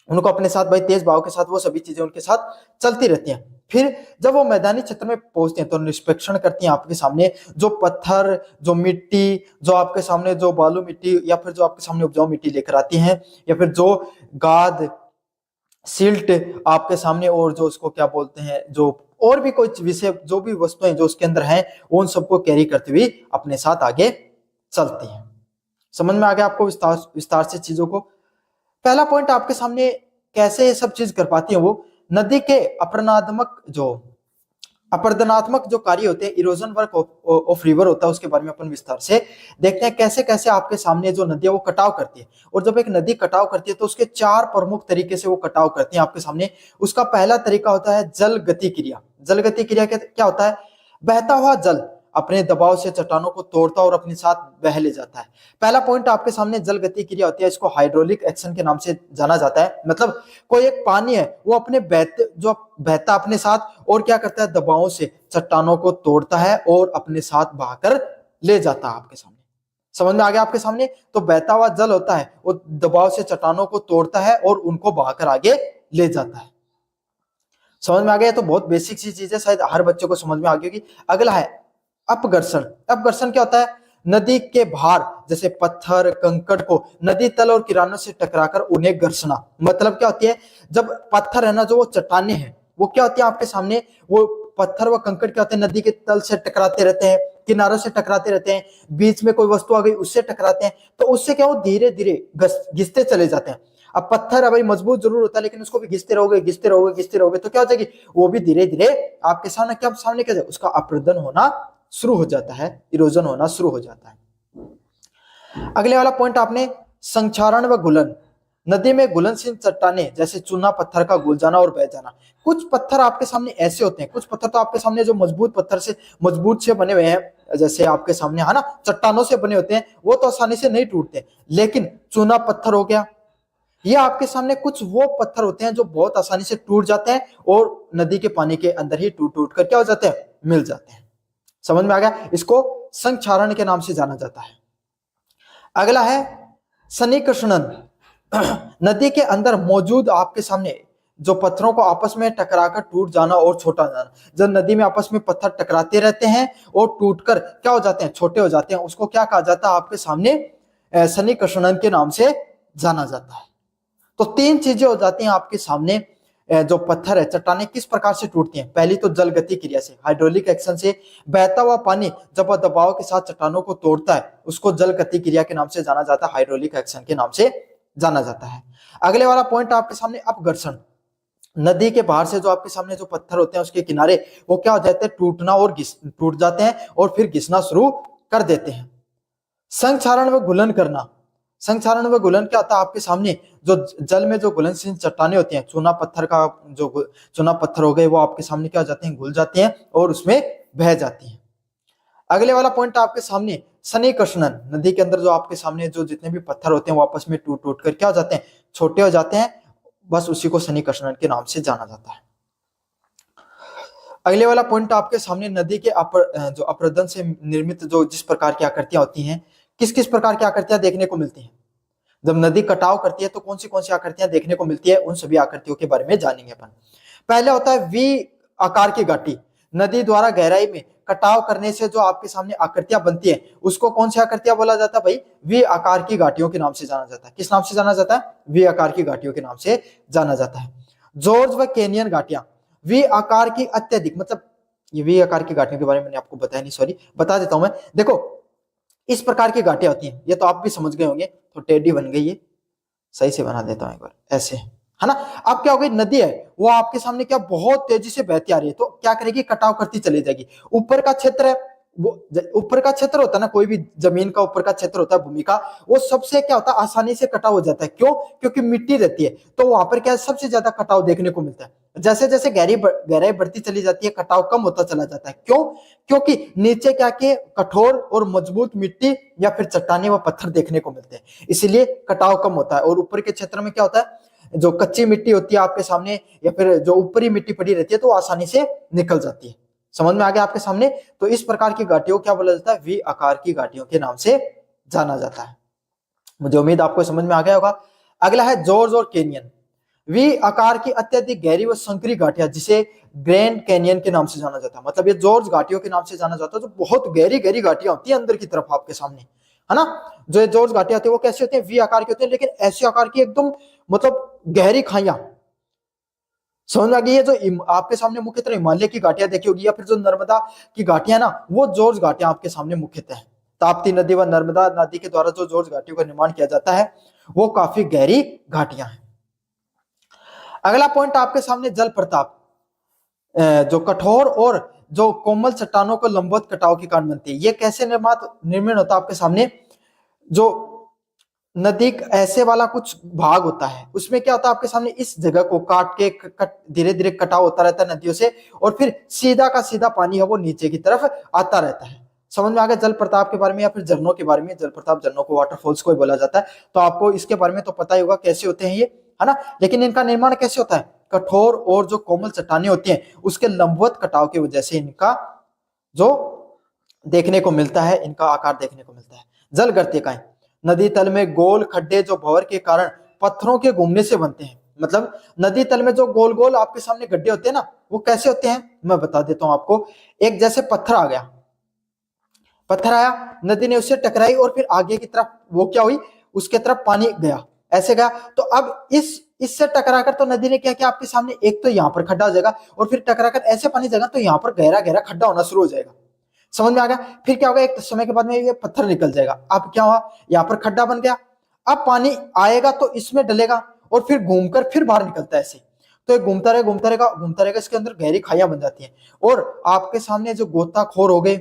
उनको अपने साथ भाई तेज बहाव के साथ वो सभी चीजें उनके साथ चलती रहती हैं। फिर जब वो मैदानी क्षेत्र में पहुंचते हैं तो निष्पेक्षण करती हैं आपके सामने जो पत्थर, जो मिट्टी, जो आपके सामने जो बालू मिट्टी या फिर जो आपके सामने उपजाऊ मिट्टी लेकर आती हैं, या फिर जो गाद, सिल्ट आपके सामने, और जो उसको क्या बोलते हैं, जो और भी कोई विषय, जो भी वस्तुएं जो उसके अंदर हैं, उन सबको कैरी करते हुए अपने साथ आगे चलती हैं। समझ में आ गया आपको विस्तार से चीजों को। पहला पॉइंट आपके सामने कैसे ये सब चीज कर पाती है, वो नदी के अपरदनात्मक जो कार्य होते हैं, इरोजन वर्क ऑफ रिवर होता है, उसके बारे में अपन विस्तार से देखते हैं कैसे कैसे आपके सामने जो नदी है वो कटाव करती है। और जब एक नदी कटाव करती है तो उसके 4 प्रमुख तरीके से वो कटाव करती है आपके सामने। उसका पहला तरीका होता है जल गति क्रिया। जल गति क्रिया क्या होता है, बहता हुआ जल अपने दबाव से चट्टानों को तोड़ता और अपने साथ बह ले जाता है। पहला पॉइंट आपके सामने जल गति क्रिया होती है, इसको हाइड्रोलिक एक्शन के नाम से जाना जाता है। मतलब कोई एक पानी है वो अपने बहता अपने साथ और क्या करता है, दबाव से चट्टानों को तोड़ता है और अपने साथ बहाकर ले जाता है आपके सामने। समझ में आ गया आपके सामने? तो बहता हुआ जल होता है वो दबाव से चट्टानों को तोड़ता है और उनको बहाकर आगे ले जाता है। समझ में आ गया? तो बहुत बेसिक सी चीज है, शायद हर बच्चे को समझ में आ गई होगी। अगला है अपघर्षण। अपघर्षण क्या होता है? नदी के भार जैसे पत्थर कंकड़ को नदी तल और किनारों से टकराकर उन्हें घर्षणा। मतलब क्या होती है, जब पत्थर है ना, जो वो चट्टाने हैं, वो क्या होती है आपके सामने, वो पत्थर व कंकड़ क्या होते हैं, नदी के तल से टकराते रहते हैं, किनारों से टकराते रहते हैं, बीच में कोई वस्तु आ गई उससे टकराते हैं, तो उससे क्या, वो धीरे धीरे घिसते चले जाते हैं। अब पत्थर है भाई, मजबूत जरूर होता है, लेकिन उसको भी घिसते रहोगे घिसते रहोगे घिसते रहोगे तो क्या हो जाएगी, वो भी धीरे धीरे आपके सामने क्या जाए, उसका अपरदन होना शुरू हो जाता है, इरोजन होना शुरू हो जाता है। अगले वाला पॉइंट आपने संक्षारण व घुलन। नदी में घुलनशील चट्टाने जैसे चूना पत्थर का घुल जाना और बह जाना। कुछ पत्थर आपके सामने ऐसे होते हैं, कुछ पत्थर तो आपके सामने जो मजबूत से बने हुए हैं, जैसे आपके सामने है ना, चट्टानों से बने होते हैं, वो तो आसानी से नहीं टूटते, लेकिन चूना पत्थर हो गया, ये आपके सामने कुछ वो पत्थर होते हैं जो बहुत आसानी से टूट जाते हैं और नदी के पानी के अंदर ही टूट टूट कर क्या हो जाते हैं, मिल जाते हैं। समझ में आ गया? इसको संक्षारण के नाम से जाना जाता है। अगला है सन्निकर्षणन। नदी के अंदर मौजूद आपके सामने जो पत्थरों को आपस में टकराकर टूट जाना और छोटा जाना। जब नदी में आपस में पत्थर टकराते रहते हैं और टूटकर क्या हो जाते हैं, छोटे हो जाते हैं, उसको क्या कहा जाता है आपके सामने, सन्निकर्षणन के नाम से जाना जाता है। तो तीन चीजें हो जाती हैं आपके सामने। जो पत्थर है, चट्टाने किस प्रकार से टूटती हैं? पहली तो जल गति क्रिया से, हाइड्रोलिक एक्शन से। बहता हुआ पानी जब दबाव के साथ चट्टानों को तोड़ता है उसको जल गति क्रिया के नाम से जाना जाता है, हाइड्रोलिक एक्शन के नाम से जाना जाता है। अगले वाला पॉइंट आपके सामने अपघर्षण। नदी के बाहर से जो आपके सामने जो पत्थर होते हैं उसके किनारे वो क्या हो जाते हैं, टूटना और टूट जाते हैं और फिर घिसना शुरू कर देते हैं। संक्षारण व घुलन करना। संक्षारण व घुलन क्या होता है आपके सामने, जो जल में जो घुलनशील चट्टाने होती हैं, चूना पत्थर हो गए, वो आपके सामने क्या हो जाते हैं, घुल जाते हैं और उसमें बह जाती हैं। अगले वाला पॉइंट आपके सामने सन्निकर्षणन। नदी के अंदर जो आपके सामने जो जितने भी पत्थर होते हैं वो आपस में टूट टूट कर क्या हो जाते हैं, छोटे हो जाते हैं, बस उसी को सन्निकर्षणन के नाम से जाना जाता है। अगले वाला पॉइंट आपके सामने नदी के जो अपरदन से निर्मित जो जिस प्रकार की आकृतियां होती हैं, किस किस प्रकार की आकृतियां देखने को मिलती हैं। जब नदी कटाव करती है तो कौन सी आकृतियां देखने को मिलती है, उन सभी आकृतियों के बारे में जानेंगे अपन। पहले होता है वी आकार की घाटी। नदी द्वारा गहराई में कटाव करने से जो आपके सामने आकृतियां बनती है उसको कौन सी आकृतियां बोला जाता है भाई, वी आकार की घाटियों के नाम से जाना जाता है। किस नाम से जाना जाता है, वी आकार की घाटियों के नाम से जाना जाता है। जॉर्ज व कैनियन घाटियां वी आकार की अत्यधिक, मतलब ये वी आकार की घाटियों के बारे में मैंने आपको बताया नहीं, सॉरी बता देता हूं मैं। देखो इस प्रकार की घाटियां होती हैं, ये तो आप भी समझ गए होंगे, तो टेढ़ी बन गई है, सही से बना देता हूं एक बार, ऐसे है ना। अब क्या हो गई, नदी है वो आपके सामने क्या बहुत तेजी से बहती आ रही है, तो क्या करेगी, कटाव करती चली जाएगी। ऊपर का क्षेत्र है, वो ऊपर का क्षेत्र होता है ना, कोई भी जमीन का ऊपर का क्षेत्र होता है, भूमि का, वो सबसे क्या होता है, आसानी से कटाव हो जाता है। क्यों? क्योंकि मिट्टी रहती है, तो वहां पर क्या है, सबसे ज्यादा कटाव देखने को मिलता है। जैसे जैसे गहराई बढ़ती चली जाती है, कटाव कम होता चला जाता है। क्यों? क्योंकि नीचे क्या के कठोर और मजबूत मिट्टी या फिर चट्टाने व पत्थर देखने को मिलते हैं, इसलिए कटाव कम होता है। और ऊपर के क्षेत्र में क्या होता है, जो कच्ची मिट्टी होती है आपके सामने या फिर जो ऊपरी मिट्टी पड़ी रहती है, तो आसानी से निकल जाती है। समझ में आ गया आपके सामने? तो इस प्रकार की घाटियों क्या बोला जाता है, वी आकार की घाटियों के नाम से जाना जाता है। मुझे उम्मीद आपको समझ में आ गया होगा। अगला है जॉर्ज और कैनियन। वी आकार की अत्यधिक गहरी व संकरी घाटियां जिसे ग्रैंड कैनियन के नाम से जाना जाता है, मतलब ये जॉर्ज घाटियों के नाम से जाना जाता है, जो बहुत गहरी गहरी घाटियां होती है अंदर की तरफ आपके सामने, है ना। जो ये जॉर्ज घाटियां होती है वो कैसी होती है, वी आकार की होती है, लेकिन ऐसे आकार की एकदम मतलब गहरी खाइयां। समझ में आ गई? है जो आपके सामने मुख्यतः हिमालय की घाटियां देखी होगी, या फिर जो नर्मदा की घाटियां ना, वो जॉर्ज घाटियां आपके सामने मुख्यतः है। ताप्ती नदी व नर्मदा नदी के द्वारा जो जॉर्ज घाटियों का निर्माण किया जाता है वो काफी गहरी घाटियां हैं। अगला पॉइंट आपके सामने जल प्रताप। जो कठोर और जो कोमल चट्टानों को लंबवत कटाव के कारण बनती है, ये कैसे निर्माण होता है आपके सामने, जो नदी ऐसे वाला कुछ भाग होता है उसमें क्या होता है आपके सामने, इस जगह को काट के धीरे धीरे कटाव होता रहता है नदियों से, और फिर सीधा का सीधा पानी है वो नीचे की तरफ आता रहता है। समझ में आ गया? जल प्रताप के बारे में या फिर झरनों के बारे में, जल प्रताप झरनों को वाटरफॉल्स को ही बोला जाता है, तो आपको इसके बारे में तो पता ही होगा कैसे होते हैं ये, है ना। लेकिन इनका निर्माण कैसे होता है? कठोर और जो कोमल चट्टानें होती हैं उसके लंबवत कटाव की वजह से इनका जो देखने को मिलता है, इनका आकार देखने को मिलता है। जल गर्तिकाएं, नदी तल में गोल खड्डे जो भंवर के कारण पत्थरों के घूमने से बनते हैं। मतलब नदी तल में जो गोल गोल आपके सामने गड्ढे होते हैं ना, वो कैसे होते हैं मैं बता देता हूं आपको। एक जैसे पत्थर आ गया, पत्थर आया, नदी ने उससे टकराई और फिर आगे की तरफ वो क्या हुई, उसके तरफ पानी गया, ऐसे गया। तो अब इससे टकराकर तो नदी ने क्या किया, आपके सामने एक तो यहाँ पर खड्डा हो जाएगा और फिर टकराकर ऐसे पानी जाएगा तो यहाँ पर गहरा गहरा खड्डा होना शुरू हो जाएगा। समझ में आ गया? फिर क्या होगा, एक समय के बाद में ये पत्थर निकल जाएगा। अब क्या हुआ, यहाँ पर खड्डा बन गया, अब पानी आएगा तो इसमें डलेगा और फिर घूमकर फिर बाहर निकलता है ऐसे। तो ये घूमता रहेगा घूमता रहेगा घूमता रहेगा, इसके अंदर गहरी खाइयां बन जाती हैं। और आपके सामने जो गोताखोर हो गए,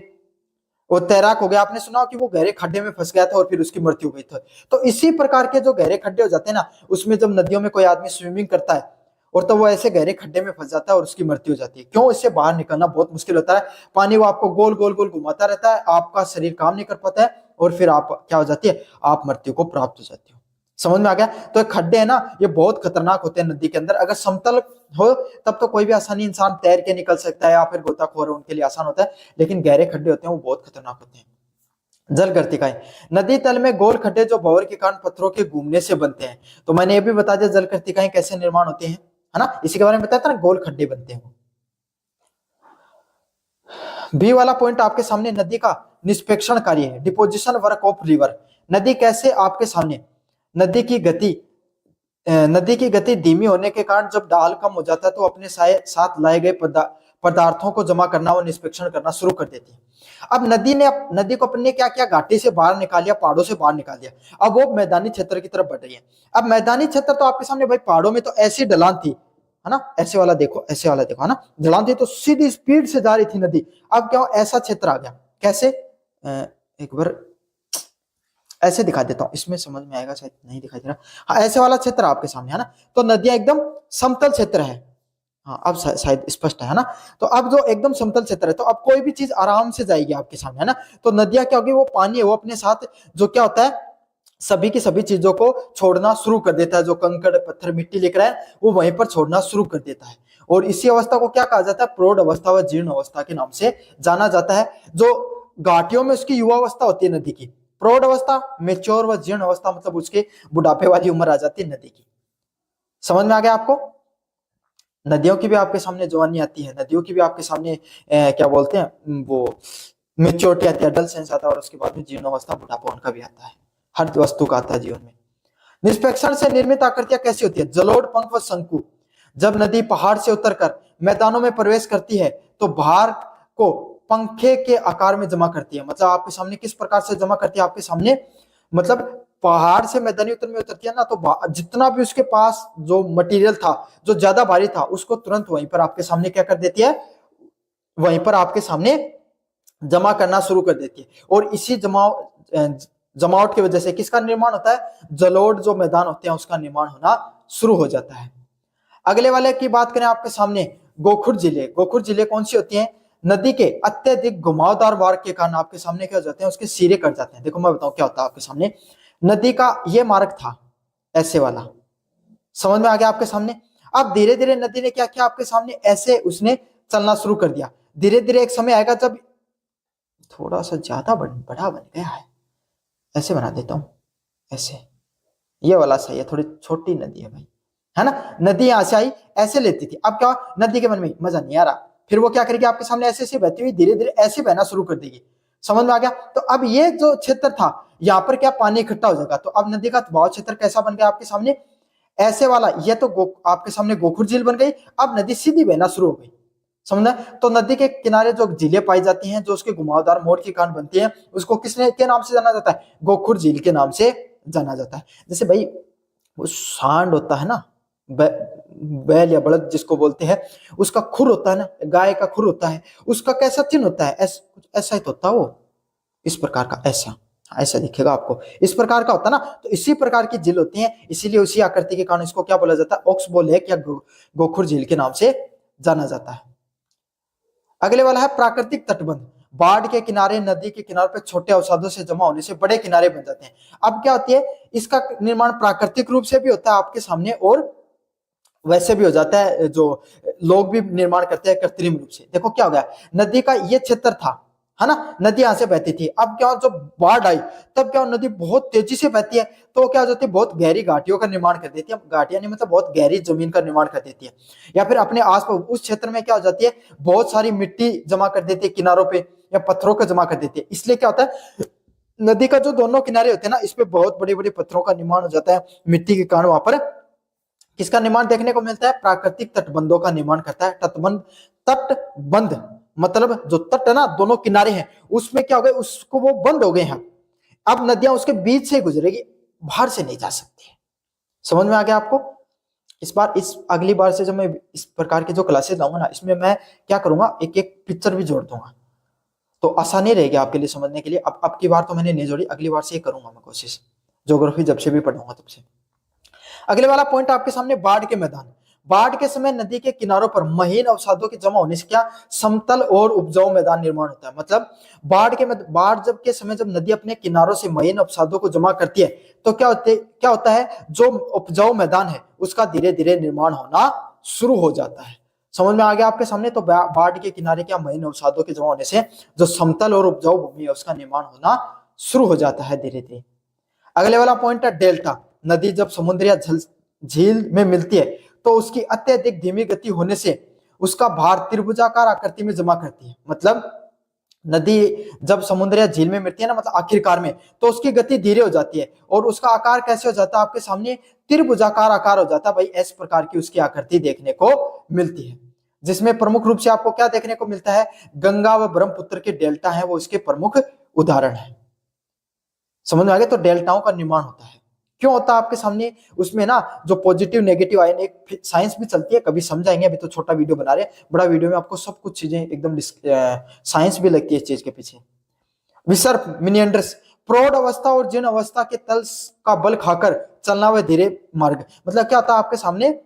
वो तैराक हो गया, आपने सुना कि वो गहरे खड्डे में फंस गया था और फिर उसकी मृत्यु हो गई थी। तो इसी प्रकार के जो गहरे खड्डे हो जाते हैं ना, उसमें जब नदियों में कोई आदमी स्विमिंग करता है और तो वो ऐसे गहरे खड्डे में फंस जाता है और उसकी मृत्यु हो जाती है। क्यों? इससे बाहर निकलना बहुत मुश्किल होता है, पानी वो आपको गोल गोल गोल घुमाता रहता है, आपका शरीर काम नहीं कर पाता है और फिर आप क्या हो जाती है, आप मृत्यु को प्राप्त हो जाती हो। समझ में आ गया? तो खड्डे है ना, ये बहुत खतरनाक होते हैं नदी के अंदर। अगर समतल हो तब तो कोई भी आसानी इंसान तैर के निकल सकता है या फिर गोताखोर है उनके लिए आसान होता है, लेकिन गहरे खड्डे होते हैं वो बहुत खतरनाक होते हैं। जल गर्तिकाएं, नदी तल में गोल खड्डे जो भंवर के कारण पत्थरों के घूमने से बनते हैं। तो मैंने ये भी बता दिया जल गर्तिकाएं कैसे निर्माण होते हैं, है ना, इसी के बारे में बताया था ना, गोल खड्डे बनते हैं। बी वाला पॉइंट आपके सामने नदी का निष्पेक्षण कार्य है, डिपोजिशन वर्क ऑफ रिवर। नदी कैसे आपके सामने, नदी की गति नदी की गति धीमी होने के कारण जब ढाल कम हो जाता है तो अपने साथ लाए गए पदार्थों को जमा करना और निष्पेक्षण करना शुरू कर देती है। अब नदी को अपने क्या किया, घाटी से बाहर निकाल लिया, पहाड़ों से बाहर निकाल दिया। अब वो मैदानी क्षेत्र की तरफ बढ़ रही है। अब मैदानी क्षेत्र तो आपके सामने भाई, पहाड़ों में तो ऐसी ढलान थी, है ना, ऐसे वाला देखो, ऐसे वाला देखो, है ना, ढलान थी तो सीधी स्पीड से जा रही थी नदी। अब क्या, ऐसा क्षेत्र आ गया, कैसे, एक बार ऐसे दिखा देता हूं, इसमें समझ में आएगा, शायद नहीं दिखाई दे रहा। हाँ, ऐसे वाला क्षेत्र आपके सामने, है ना, तो नदियां एकदम समतल क्षेत्र है। हाँ, अब शायद स्पष्ट है ना। तो अब जो एकदम समतल क्षेत्र है तो अब कोई भी चीज आराम से जाएगी आपके सामने, है ना। तो नदियां क्या होगी, वो पानी है वो अपने साथ जो क्या होता है, सभी की सभी चीजों को छोड़ना शुरू कर देता है। जो कंकड़ पत्थर मिट्टी लेकर आए वो वहीं पर छोड़ना शुरू कर देता है। और इसी अवस्था को क्या कहा जाता है, प्रौढ़ अवस्था व जीर्ण अवस्था के नाम से जाना जाता है। जो घाटियों में उसकी युवा अवस्था होती है नदी की, प्रौढ़ अवस्था, मेच्योर व जीर्ण अवस्था मतलब उसके बुढ़ापे वाली उम्र आ जाती है नदी की। समझ में आ गया आपको? नदियों की भी आपके सामने जवानी आती है, नदियों की भी आपके सामने क्या बोलते हैं वो मेच्योरिटी आती है, अडल्ट सेंस आता है, और उसके बाद में जीर्ण अवस्था, बुढ़ापा उनका भी आता है। हर वस्तु का आता है जीवन में। निष्पेक्षण से निर्मित आकृतियां कैसी होती है, जलोढ़, पंख व शंकु। जब नदी पहाड़ से उतरकर मैदानों में प्रवेश करती है तो भार को पंखे के आकार में जमा करती है। मतलब आपके सामने किस प्रकार से जमा करती है, आपके सामने मतलब पहाड़ से मैदानी उत्तर में उतरती है ना, तो जितना भी उसके पास जो मटेरियल था जो ज्यादा भारी था उसको तुरंत वहीं पर आपके सामने क्या कर देती है, वहीं पर आपके सामने जमा करना शुरू कर देती है। और इसी जमावट की वजह से किसका निर्माण होता है, जलोढ़ जो मैदान होते हैं उसका निर्माण होना शुरू हो जाता है। अगले वाले की बात करें आपके सामने, गोखुर जिले। गोखुर जिले कौन सी होती हैं, नदी के अत्यधिक घुमावदार मार्ग के कारण आपके सामने क्या हो जाते हैं, उसके सिरे कट जाते हैं। देखो मैं बताऊं क्या होता है आपके सामने, नदी का ये मार्ग था ऐसे वाला, समझ में आ गया आपके सामने। अब धीरे धीरे नदी ने क्या किया, आपके सामने ऐसे उसने चलना शुरू कर दिया। धीरे धीरे एक समय आएगा जब थोड़ा सा ज्यादा बड़ा बन गया है, ऐसे बना देता हूं, ऐसे, ये वाला सही है, थोड़ी छोटी नदी है भाई, है ना। नदी यहां से आई ऐसे लेती थी, अब क्या, नदी के मन में मजा नहीं आ रहा, फिर वो क्या करेगी, आपके सामने ऐसे ऐसे बहती हुई धीरे धीरे ऐसे बहना शुरू कर देगी। समझ में आ गया? तो अब ये जो क्षेत्र था यहाँ पर क्या, पानी इकट्ठा हो जाएगा। तो अब नदी का दबाव क्षेत्र कैसा बन गया आपके सामने, ऐसे वाला। ये तो आपके सामने गोखुर झील बन गई। अब नदी सीधी बहना शुरू हो गई, समझना। तो नदी के किनारे जो झीलें पाई जाती हैं जो उसके घुमावदार मोड़ के कारण बनती हैं, उसको किसने के नाम से जाना जाता है, गोखुर झील के नाम से जाना जाता है। जैसे भाई वो सांड होता है ना, बैल या बलद जिसको बोलते हैं, उसका खुर होता है ना, गाय का खुर होता है, उसका कैसा चिन्ह होता है, ऐसा ही तो होता है वो, इस प्रकार का, ऐसा ऐसा दिखेगा आपको, इस प्रकार का होता है ना। तो इसी प्रकार की झील होती है, इसीलिए उसी आकृति के कारण इसको क्या बोला जाता है, ऑक्सबो लेक या गोखुर झील के नाम से जाना जाता है। अगले वाला है प्राकृतिक तटबंध। बाढ़ के किनारे, नदी के किनारे पे छोटे अवसादों से जमा होने से बड़े किनारे बन जाते हैं। अब क्या होती है, इसका निर्माण प्राकृतिक रूप से भी होता है आपके सामने, और वैसे भी हो जाता है, जो लोग भी निर्माण करते हैं कृत्रिम रूप से। देखो क्या हो गया, नदी का ये क्षेत्र था, है ना, नदी यहां से बहती थी। अब क्या, जब बाढ़ आई तब क्या, नदी बहुत तेजी से बहती है, तो क्या हो जाती है, बहुत गहरी घाटियों का निर्माण कर देती है। घाटियां नहीं मतलब बहुत गहरी जमीन का निर्माण कर देती है, या फिर अपने आसपास उस क्षेत्र में क्या हो जाती है, बहुत सारी मिट्टी जमा कर देती है किनारों पे, या पत्थरों को जमा कर देती है। इसलिए क्या होता है, नदी का जो दोनों किनारे होते हैं ना, इस पे बहुत बड़े बड़े पत्थरों का निर्माण हो जाता है मिट्टी के कारण। वहां पर किसका निर्माण देखने को मिलता है, प्राकृतिक तटबंधों का निर्माण करता है। तटबंध, तटबंध मतलब जो तट है ना, दोनों किनारे हैं, उसमें क्या हो गया, उसको वो बंद हो गए हैं। अब नदियां उसके बीच से गुजरेगी, बाहर से नहीं जा सकती है। समझ में आ गया आपको। इस बार, इस अगली बार से जब मैं इस प्रकार की जो क्लासेस लाऊंगा ना, इसमें मैं क्या करूंगा, एक एक पिक्चर भी जोड़ दूंगा, तो आसानी रहेगी आपके लिए समझने के लिए। अब की बार तो मैंने नहीं जोड़ी, अगली बार से ही करूंगा मैं कोशिश, ज्योग्राफी जब से भी पढ़ूंगा तब से। अगले वाला पॉइंट आपके सामने, बाढ़ के मैदान। बाढ़ के समय नदी के किनारों पर महीन अवसादों के जमा होने से क्या, समतल और उपजाऊ मैदान निर्माण होता है। मतलब बाढ़ जब के समय जब नदी अपने किनारों से महीन अवसादों को जमा करती है, तो क्या होता है, जो उपजाऊ मैदान है उसका धीरे धीरे निर्माण होना शुरू हो जाता है। समझ में आ गया आपके सामने। तो बाढ़ के किनारे क्या, महीन अवसादों के जमा होने से जो समतल और उपजाऊ भूमि है उसका निर्माण होना शुरू हो जाता है धीरे धीरे। अगले वाला पॉइंट है डेल्टा। नदी जब समुद्र या झील में मिलती है, तो उसकी अत्यधिक धीमी गति होने से उसका भार त्रिभुजाकार आकृति में जमा करती है। मतलब नदी जब समुद्र या झील में मिलती है ना, मतलब आखिरकार में, तो उसकी गति धीरे हो जाती है, और उसका आकार कैसे हो जाता है आपके सामने, त्रिभुजाकार आकार हो जाता है भाई। इस प्रकार की उसकी आकृति देखने को मिलती है, जिसमें प्रमुख रूप से आपको क्या देखने को मिलता है, गंगा व ब्रह्मपुत्र के डेल्टा है वो इसके प्रमुख उदाहरण है। समझ में आ गया। तो डेल्टाओं का निर्माण होता है, क्यों होता है आपके सामने, उसमें ना जो पॉजिटिव नेगेटिव आयन, एक साइंस भी चलती है, कभी समझाएंगे, अभी तो छोटा वीडियो बना रहे हैं, बड़ा वीडियो में आपको सब कुछ चीजें एकदम साइंस भी लगती है इस चीज के पीछे। विसर्प, मिनिएंडर्स, प्रौढ़ अवस्था और जीर्ण अवस्था के तल का बल खाकर चलना व धीरे मार्ग। मतलब क्या होता है आपके सामने,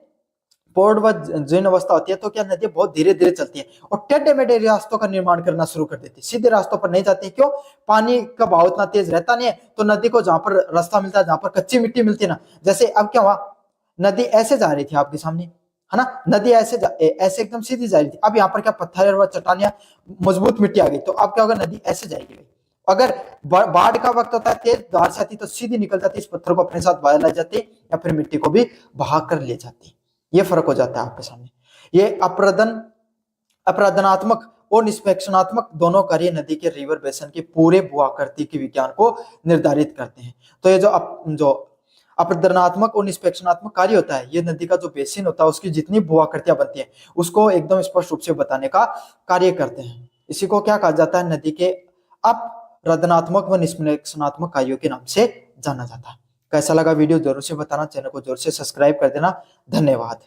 प्रौढ़ व जीर्ण अवस्था होती है तो क्या, नदियां बहुत धीरे धीरे चलती है और टेढ़े मेढ़े रास्तों का निर्माण करना शुरू कर देती है, सीधे रास्तों पर नहीं जाती। क्यों, पानी का बहाव इतना तेज रहता नहीं है, तो नदी को जहां पर रास्ता मिलता है, जहां पर कच्ची मिट्टी मिलती है ना, जैसे अब क्या हुआ, नदी ऐसे जा रही थी आपके सामने, है ना, नदी ऐसे एकदम सीधी जा रही थी। अब यहाँ पर क्या, पत्थर व चट्टानियां, मजबूत मिट्टी आ गई, तो अब क्या होगा, नदी ऐसे जाएगी। अगर बाढ़ का वक्त होता है, तेज धार से आती, तो सीधी निकल जाती, इस पत्थर को अपने साथ बहा ले जाती, या फिर मिट्टी को भी बहा कर ले जाती। ये फर्क हो जाता है आपके सामने। ये अपरदनात्मक और निष्पेक्षणात्मक दोनों कार्य नदी के रिवर बेसन के पूरे भूआकृति के विज्ञान को निर्धारित करते हैं। तो ये जो अपरदनात्मक और निष्पेक्षणात्मक कार्य होता है, ये नदी का जो बेसिन होता है उसकी जितनी भूआकृतियां बनती हैं उसको एकदम स्पष्ट रूप से बताने का कार्य करते हैं। इसी को क्या कहा जाता है, नदी के अपरदनात्मक व निष्पेक्षणात्मक कार्यों के नाम से जाना जाता है। कैसा लगा वीडियो जरूर से बताना, चैनल को जरूर से सब्सक्राइब कर देना। धन्यवाद।